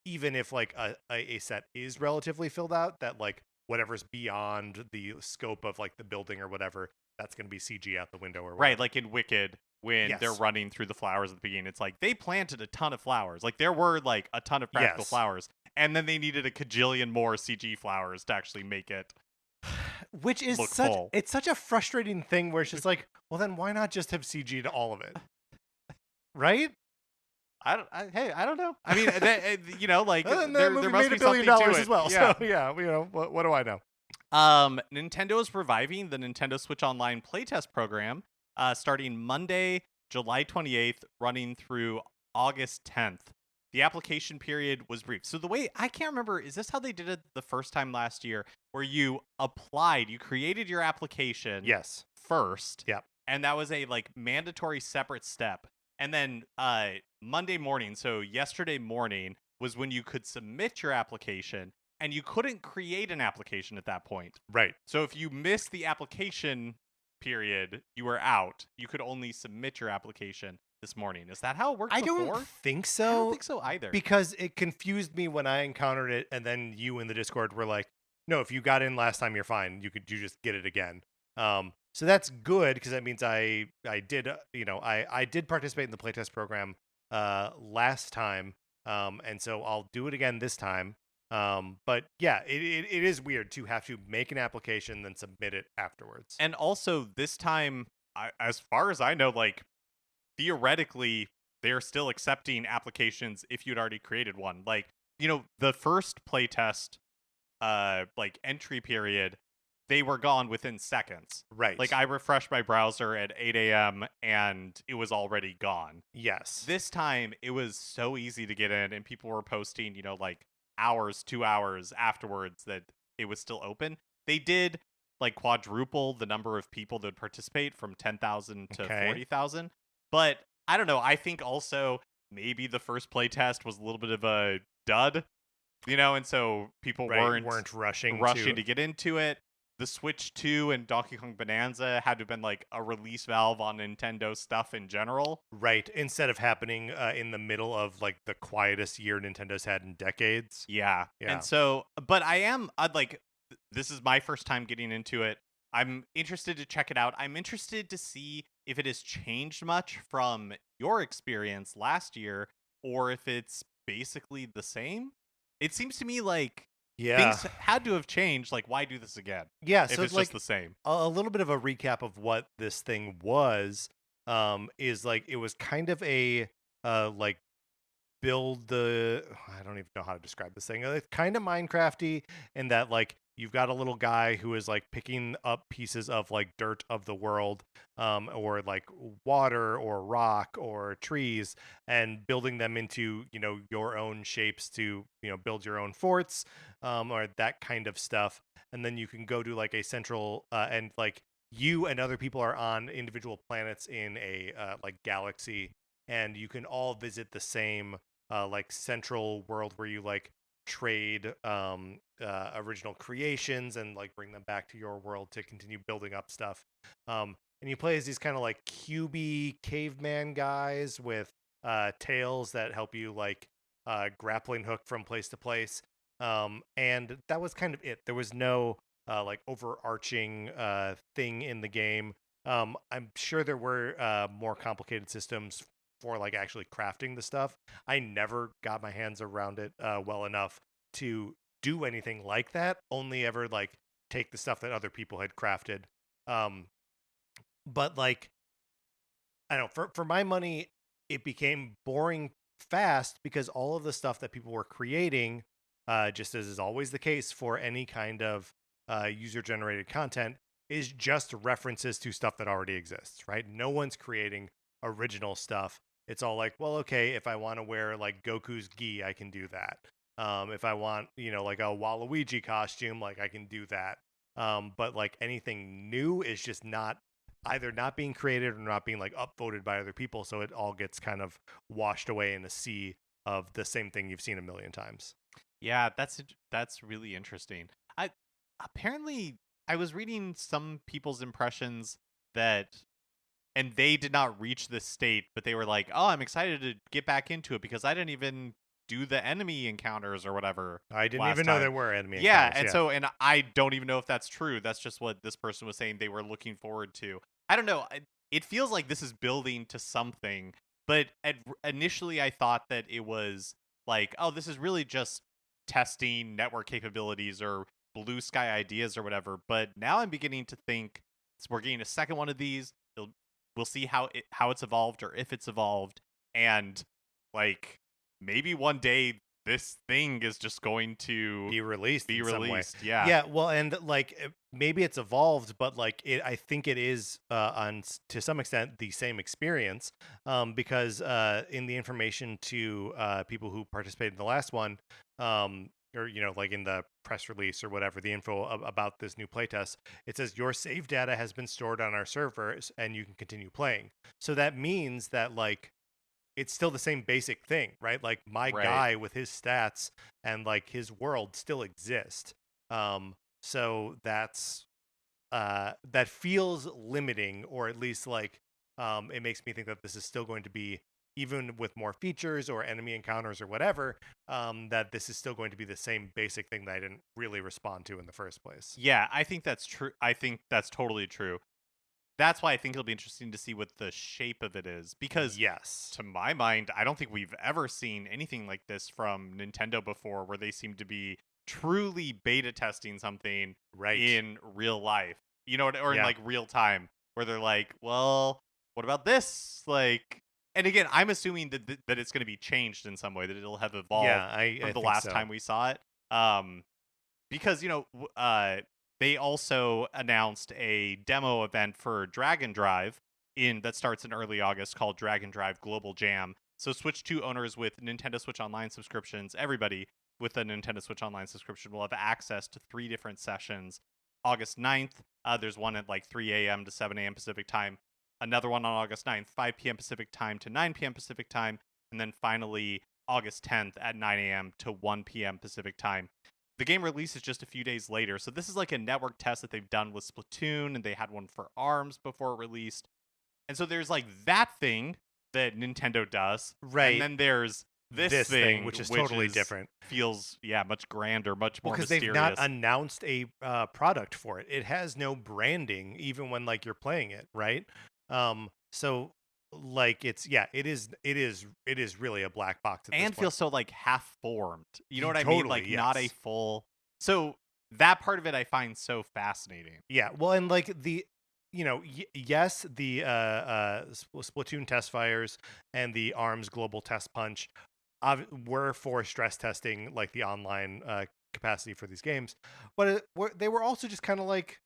Even if like a set is relatively filled out, that like whatever's beyond the scope of like the building or whatever, that's gonna be CG out the window or whatever. Right, like in Wicked, when they're Yes. running through the flowers at the beginning, it's like they planted a ton of flowers. Like there were like a ton of practical Yes. flowers, and then they needed a cajillion more CG flowers to actually make it. Which is look such full. it's such a frustrating thing where it's just like, well then why not just have CG to all of it? Right? Hey, I don't know. I mean, like And there that movie must made be $1 billion something to it. as well. Yeah. So yeah, what do I know? Nintendo is reviving the Nintendo Switch Online Playtest Program, starting Monday, July 28th, running through August 10th. The application period was brief. So the way I can't remember, is this how they did it the first time last year, where you created your application Yes. first, Yep. and that was a like mandatory separate step. And then Monday morning, so yesterday morning, was when you could submit your application, and you couldn't create an application at that point. Right. So if you missed the application period, you were out. You could only submit your application this morning. Is that how it worked I before? don't think so. I don't think so either. Because it confused me when I encountered it, and then you in the Discord were like, "No, if you got in last time, you're fine. You just get it again." So that's good because that means I did I did participate in the playtest program last time, and so I'll do it again this time. But yeah, it is weird to have to make an application then submit it afterwards. And also this time, as far as I know, like theoretically, they're still accepting applications if you'd already created one. Like, the first playtest, like entry period, they were gone within seconds. Right. Like I refreshed my browser at 8 a.m. and it was already gone. Yes. This time it was so easy to get in, and people were posting, like hours, 2 hours afterwards that it was still open. They did like quadruple the number of people that would participate from 10,000 to 40,000. But I don't know. I think also maybe the first playtest was a little bit of a dud, and so people weren't rushing to get into it. The Switch 2 and Donkey Kong Bananza had to have been like a release valve on Nintendo stuff in general. Right. Instead of happening in the middle of like the quietest year Nintendo's had in decades. Yeah. And so, but this is my first time getting into it. I'm interested to check it out. I'm interested to see if it has changed much from your experience last year, or if it's basically the same. It seems to me like things had to have changed. Like, why do this again? Yeah, if so it's like just the same. A little bit of a recap of what this thing was. Is like it was kind of a like build the I don't even know how to describe this thing. It's kind of Minecrafty in that like you've got a little guy who is like picking up pieces of like dirt of the world, or like water or rock or trees, and building them into your own shapes to build your own forts, or that kind of stuff. And then you can go to like a central and like you and other people are on individual planets in a like galaxy, and you can all visit the same like central world where you like trade original creations and like bring them back to your world to continue building up stuff. And you play as these kind of like cubey caveman guys with tails that help you like grappling hook from place to place. And that was kind of it. There was no like overarching thing in the game. I'm sure there were more complicated systems for like actually crafting the stuff. I never got my hands around it well enough to do anything like that. Only ever like take the stuff that other people had crafted. But like I don't know, for my money, it became boring fast because all of the stuff that people were creating, just as is always the case for any kind of user generated content, is just references to stuff that already exists, right? No one's creating original stuff. It's all like, well, okay, if I want to wear like Goku's gi, I can do that. If I want, like a Waluigi costume, like I can do that. But like anything new is just either not being created or not being like upvoted by other people. So it all gets kind of washed away in a sea of the same thing you've seen a million times. Yeah, that's really interesting. Apparently I was reading some people's impressions and they did not reach this state, but they were like, "Oh, I'm excited to get back into it because I didn't even do the enemy encounters or whatever." I didn't even know there were enemy encounters. And so I don't even know if that's true. That's just what this person was saying they were looking forward to. I don't know. It feels like this is building to something, but initially I thought that it was like, "Oh, this is really just testing network capabilities or blue sky ideas or whatever." But now I'm beginning to think we're getting a second one of these. We'll see how it's evolved or if it's evolved, and like maybe one day this thing is just going to be released be in some way. released. Yeah. Yeah, well, and like maybe it's evolved, but like I think it is to some extent the same experience, because in the information to people who participated in the last one, or like in the press release or whatever, the info about this new playtest, it says your save data has been stored on our servers and you can continue playing. So that means that like it's still the same basic thing, right? Like my Right. guy with his stats and like his world still exist. So that feels limiting, or at least like it makes me think that this is still going to be, even with more features or enemy encounters or whatever, that this is still going to be the same basic thing that I didn't really respond to in the first place. Yeah, I think that's true. I think that's totally true. That's why I think it'll be interesting to see what the shape of it is, because Yes. to my mind, I don't think we've ever seen anything like this from Nintendo before, where they seem to be truly beta testing something Right. in real life, or in Yeah. like real time, where they're like, well, what about this? Like, and again, I'm assuming that it's going to be changed in some way, that it'll have evolved Yeah, from I the think last so. time we saw it. Because they also announced a demo event for Dragon Drive that starts in early August, called Dragon Drive Global Jam. So Switch 2 owners with Nintendo Switch Online subscriptions, everybody with a Nintendo Switch Online subscription, will have access to 3 different sessions. August 9th, there's one at like 3 a.m. to 7 a.m. Pacific time. Another one on August 9th, 5 p.m. Pacific time to 9 p.m. Pacific time. And then finally, August 10th at 9 a.m. to 1 p.m. Pacific time. The game releases just a few days later, so this is like a network test that they've done with Splatoon, and they had one for ARMS before it released. And so there's like that thing that Nintendo does, Right. and then there's this thing, which is totally different. Feels much grander, much more Because mysterious. they've not announced a product for it. It has no branding, even when like you're playing it, right? So like it is really a black box at this and point. feels so like half formed. You know what I mean? Totally, Like not a yes. full. So that part of it I find so fascinating. Yeah, well, and like yes, the Splatoon test fires and the ARMS global test punch were for stress testing, like the online capacity for these games, but they were also just kind of like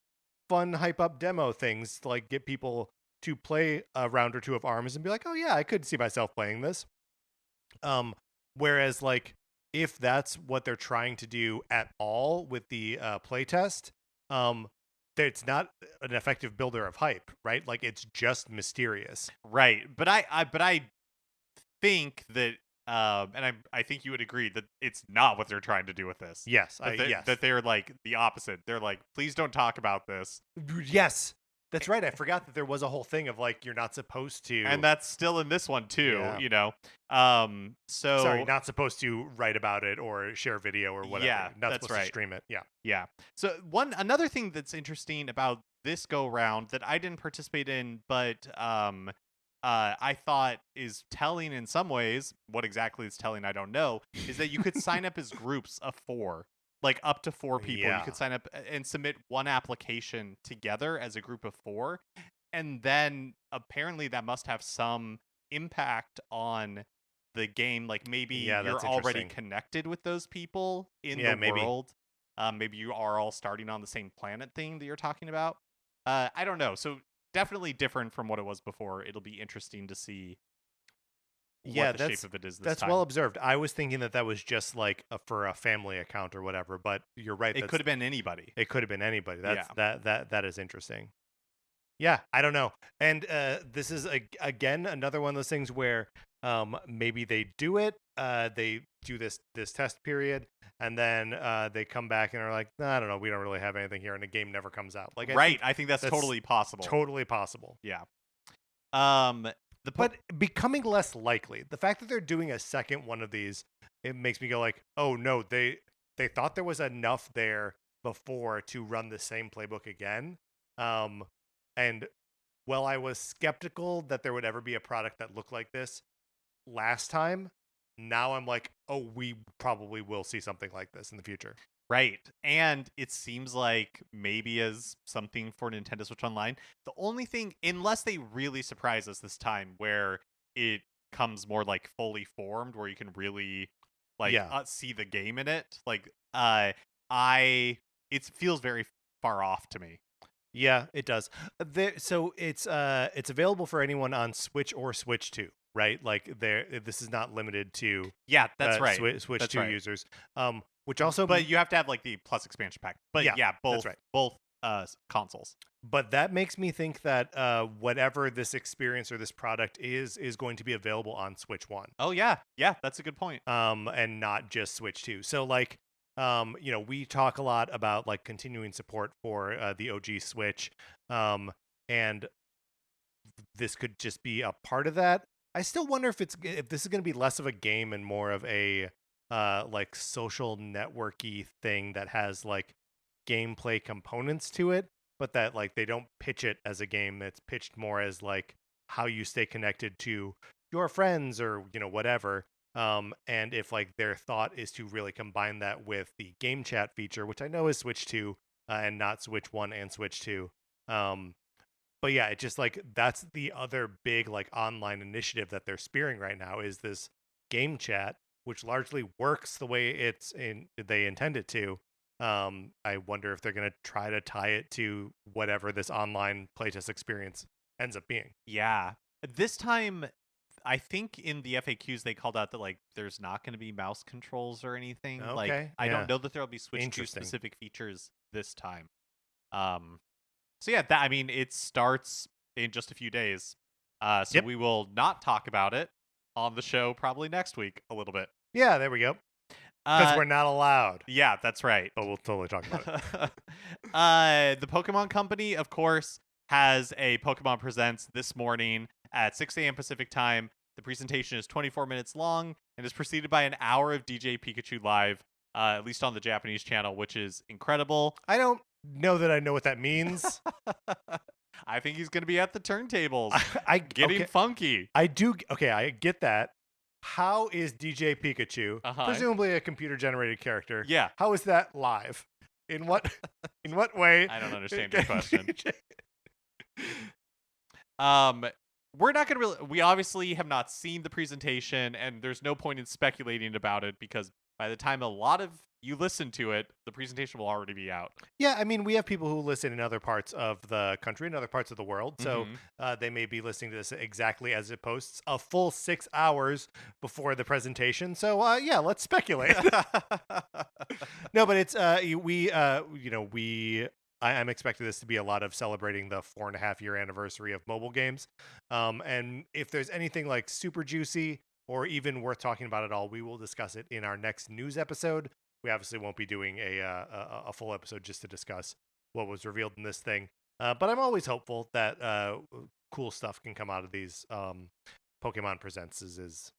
fun hype up demo things to like get people to play a round or two of ARMS and be like, oh yeah, I could see myself playing this. Whereas like if that's what they're trying to do at all with the playtest, it's not an effective builder of hype, right? Like it's just mysterious. Right. But I think that and I think you would agree that it's not what they're trying to do with this. Yes, That that they're like the opposite. They're like, please don't talk about this. Yes, that's right. I forgot that there was a whole thing of like you're not supposed to, And that's still in this one too, Yeah. So Sorry, not supposed to write about it or share video or whatever. Yeah, Not that's supposed right. to stream it. Yeah. Yeah. So another thing that's interesting about this go round that I didn't participate in, but I thought is telling in some ways. What exactly is telling, I don't know. Is that you could sign up as groups of 4, like up to 4 people. Yeah. You could sign up and submit one application together as a group of 4, and then apparently that must have some impact on the game. Like maybe Yeah, you're that's already interesting. connected with those people in Yeah, the maybe. world. Maybe you are all starting on the same planet thing that you're talking about. I don't know. So definitely different from what it was before. It'll be interesting to see Yeah, what the shape of it is this that's time. well observed. I was thinking that was just like for a family account or whatever, but you're right. It could have been anybody. It could have been anybody. Yeah. That is interesting. Yeah, I don't know. And this is again another one of those things where maybe they do it. They do this test period, and then they come back and are like, nah, I don't know, we don't really have anything here, and the game never comes out. Like, I think that's totally possible. Totally possible. Yeah. But becoming less likely. The fact that they're doing a second one of these, it makes me go like, oh no, they thought there was enough there before to run the same playbook again. And while I was skeptical that there would ever be a product that looked like this last time, now I'm like, oh, we probably will see something like this in the future. Right. And it seems like maybe as something for Nintendo Switch Online, the only thing, unless they really surprise us this time, where it comes more like fully formed, where you can really like Yeah. see the game in it. Like it feels very far off to me. Yeah, it does. So it's available for anyone on Switch or Switch 2, right? Like this is not limited to Yeah, that's right. Switch That's 2 right. users. Which also But you have to have like the plus expansion pack. But yeah, yeah, that's right. both consoles. But that makes me think that whatever this experience or this product is going to be available on Switch 1. Oh yeah. Yeah, that's a good point. And not just Switch 2. So like we talk a lot about like continuing support for the OG Switch. And this could just be a part of that. I still wonder if this is going to be less of a game and more of a like social networky thing that has like gameplay components to it, but that like they don't pitch it as a game. It's pitched more as like how you stay connected to your friends or whatever. And if like their thought is to really combine that with the game chat feature, which I know is Switch 2 and not Switch 1 and Switch 2. But yeah, it just like that's the other big like online initiative that they're spearing right now is this game chat, which largely works the way they intend it to. I wonder if they're gonna try to tie it to whatever this online playtest experience ends up being. Yeah. This time I think in the FAQs they called out that like there's not going to be mouse controls or anything. Like Okay, I yeah. don't know that there'll be Switch 2 Interesting. specific features this time. So yeah, that I mean it starts in just a few days. So Yep. we will not talk about it on the show probably next week a little bit. Yeah, there we go. Because we're not allowed. Yeah, that's right. But we'll totally talk about it. The Pokemon Company, of course, has a Pokemon Presents this morning at 6 a.m. Pacific time. The presentation is 24 minutes long and is preceded by an hour of DJ Pikachu live, at least on the Japanese channel, which is incredible. I don't know that I know what that means. I think he's going to be at the turntables, getting okay. funky. I do. Okay, I get that. How is DJ Pikachu, presumably a computer-generated character? Yeah. How is that live? In what way? I don't understand your question. We're not going to we obviously have not seen the presentation, and there's no point in speculating about it because by the time a lot of you listen to it, the presentation will already be out. Yeah, I mean, we have people who listen in other parts of the country and other parts of the world, so they may be listening to this exactly as it posts a full 6 hours before the presentation. So yeah, let's speculate. No, but it's I'm expecting this to be a lot of celebrating the 4.5-year anniversary of mobile games. And if there's anything like super juicy or even worth talking about at all, we will discuss it in our next news episode. We obviously won't be doing a full episode just to discuss what was revealed in this thing. But I'm always hopeful that cool stuff can come out of these Pokemon Presents.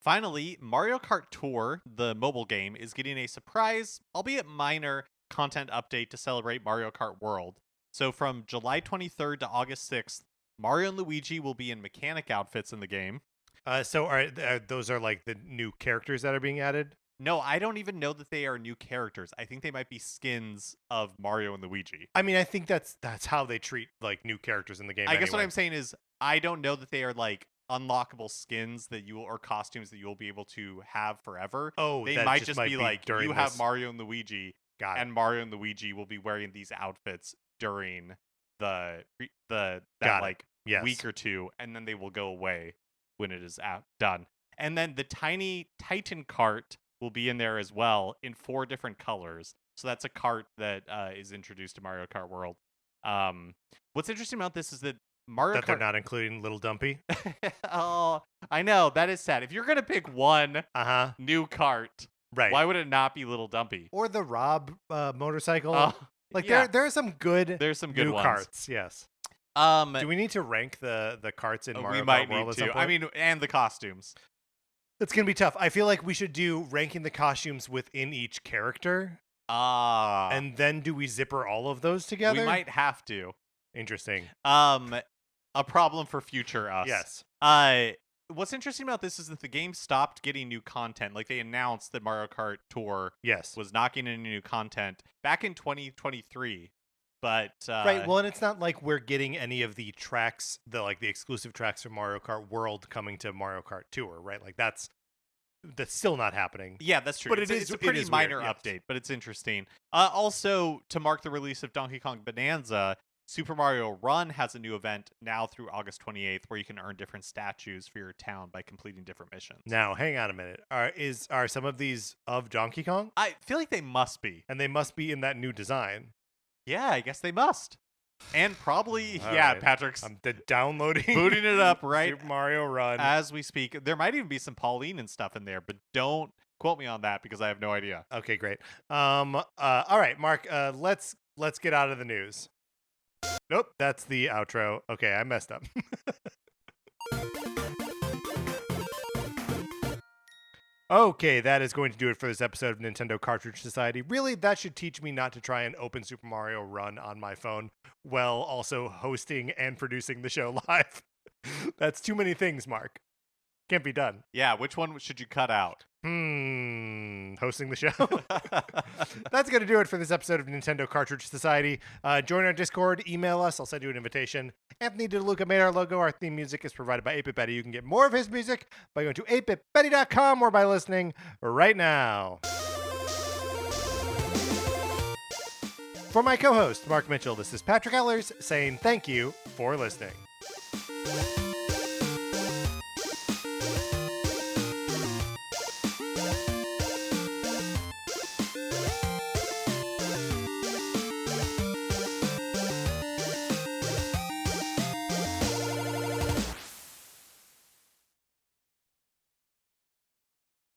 Finally, Mario Kart Tour, the mobile game, is getting a surprise, albeit minor, content update to celebrate Mario Kart World. So from July 23rd to August 6th, Mario and Luigi will be in mechanic outfits in the game. So are those are like the new characters that are being added? No, I don't even know that they are new characters. I think they might be skins of Mario and Luigi. I mean, I think that's how they treat like new characters in the game. I guess what I'm saying is I don't know that they are like unlockable skins that you will, or costumes that you will be able to have forever. Oh, they might just be like you have Mario and Luigi, and Mario and Luigi will be wearing these outfits during the week or two, and then they will go away when it is done. And then the tiny Titan Kart will be in there as well in 4 different colors. So that's a kart that is introduced to Mario Kart World. What's interesting about this is that they're not including Little Dumpy. Oh, I know, that is sad. If you're gonna pick one new kart, right? Why would it not be Little Dumpy or the Rob motorcycle? There are some good. There's some good new ones. Karts. Yes. Do we need to rank the karts in Mario Kart World at some point? I mean, and the costumes. It's gonna be tough. I feel like we should do ranking the costumes within each character. And then do we zipper all of those together? We might have to. Interesting. A problem for future us. Yes. What's interesting about this is that the game stopped getting new content. Like they announced that Mario Kart Tour was not getting any new content back in 2023. But Right. Well, and it's not like we're getting any of the tracks, the exclusive tracks from Mario Kart World coming to Mario Kart Tour, right? Like that's still not happening. yeah, that's true. But It's a it pretty is weird, minor yes. update, but it's interesting. Also, to mark the release of Donkey Kong Bonanza, Super Mario Run has a new event now through August 28th where you can earn different statues for your town by completing different missions. Now, hang on a minute. Are some of these of Donkey Kong? I feel like they must be. And they must be in that new design. Yeah, I guess they must. And probably, All yeah, right. Patrick's I'm downloading, booting it up right Super Mario Run. as we speak. There might even be some Pauline and stuff in there, but don't quote me on that because I have no idea. Okay, great. All right, Mark. Let's get out of the news. Nope, that's the outro. Okay, I messed up. Okay, that is going to do it for this episode of Nintendo Cartridge Society. Really, that should teach me not to try and open Super Mario Run on my phone while also hosting and producing the show live. That's too many things, Mark. Can't be done. Yeah, which one should you cut out? Hosting the show. That's going to do it for this episode of Nintendo Cartridge Society. Join our Discord, email us, I'll send you an invitation. Anthony DeLuca made our logo. Our theme music is provided by 8-Bit Betty. You can get more of his music by going to 8bitbetty.com or by listening right now. For my co-host, Mark Mitchell, this is Patrick Ellers saying thank you for listening.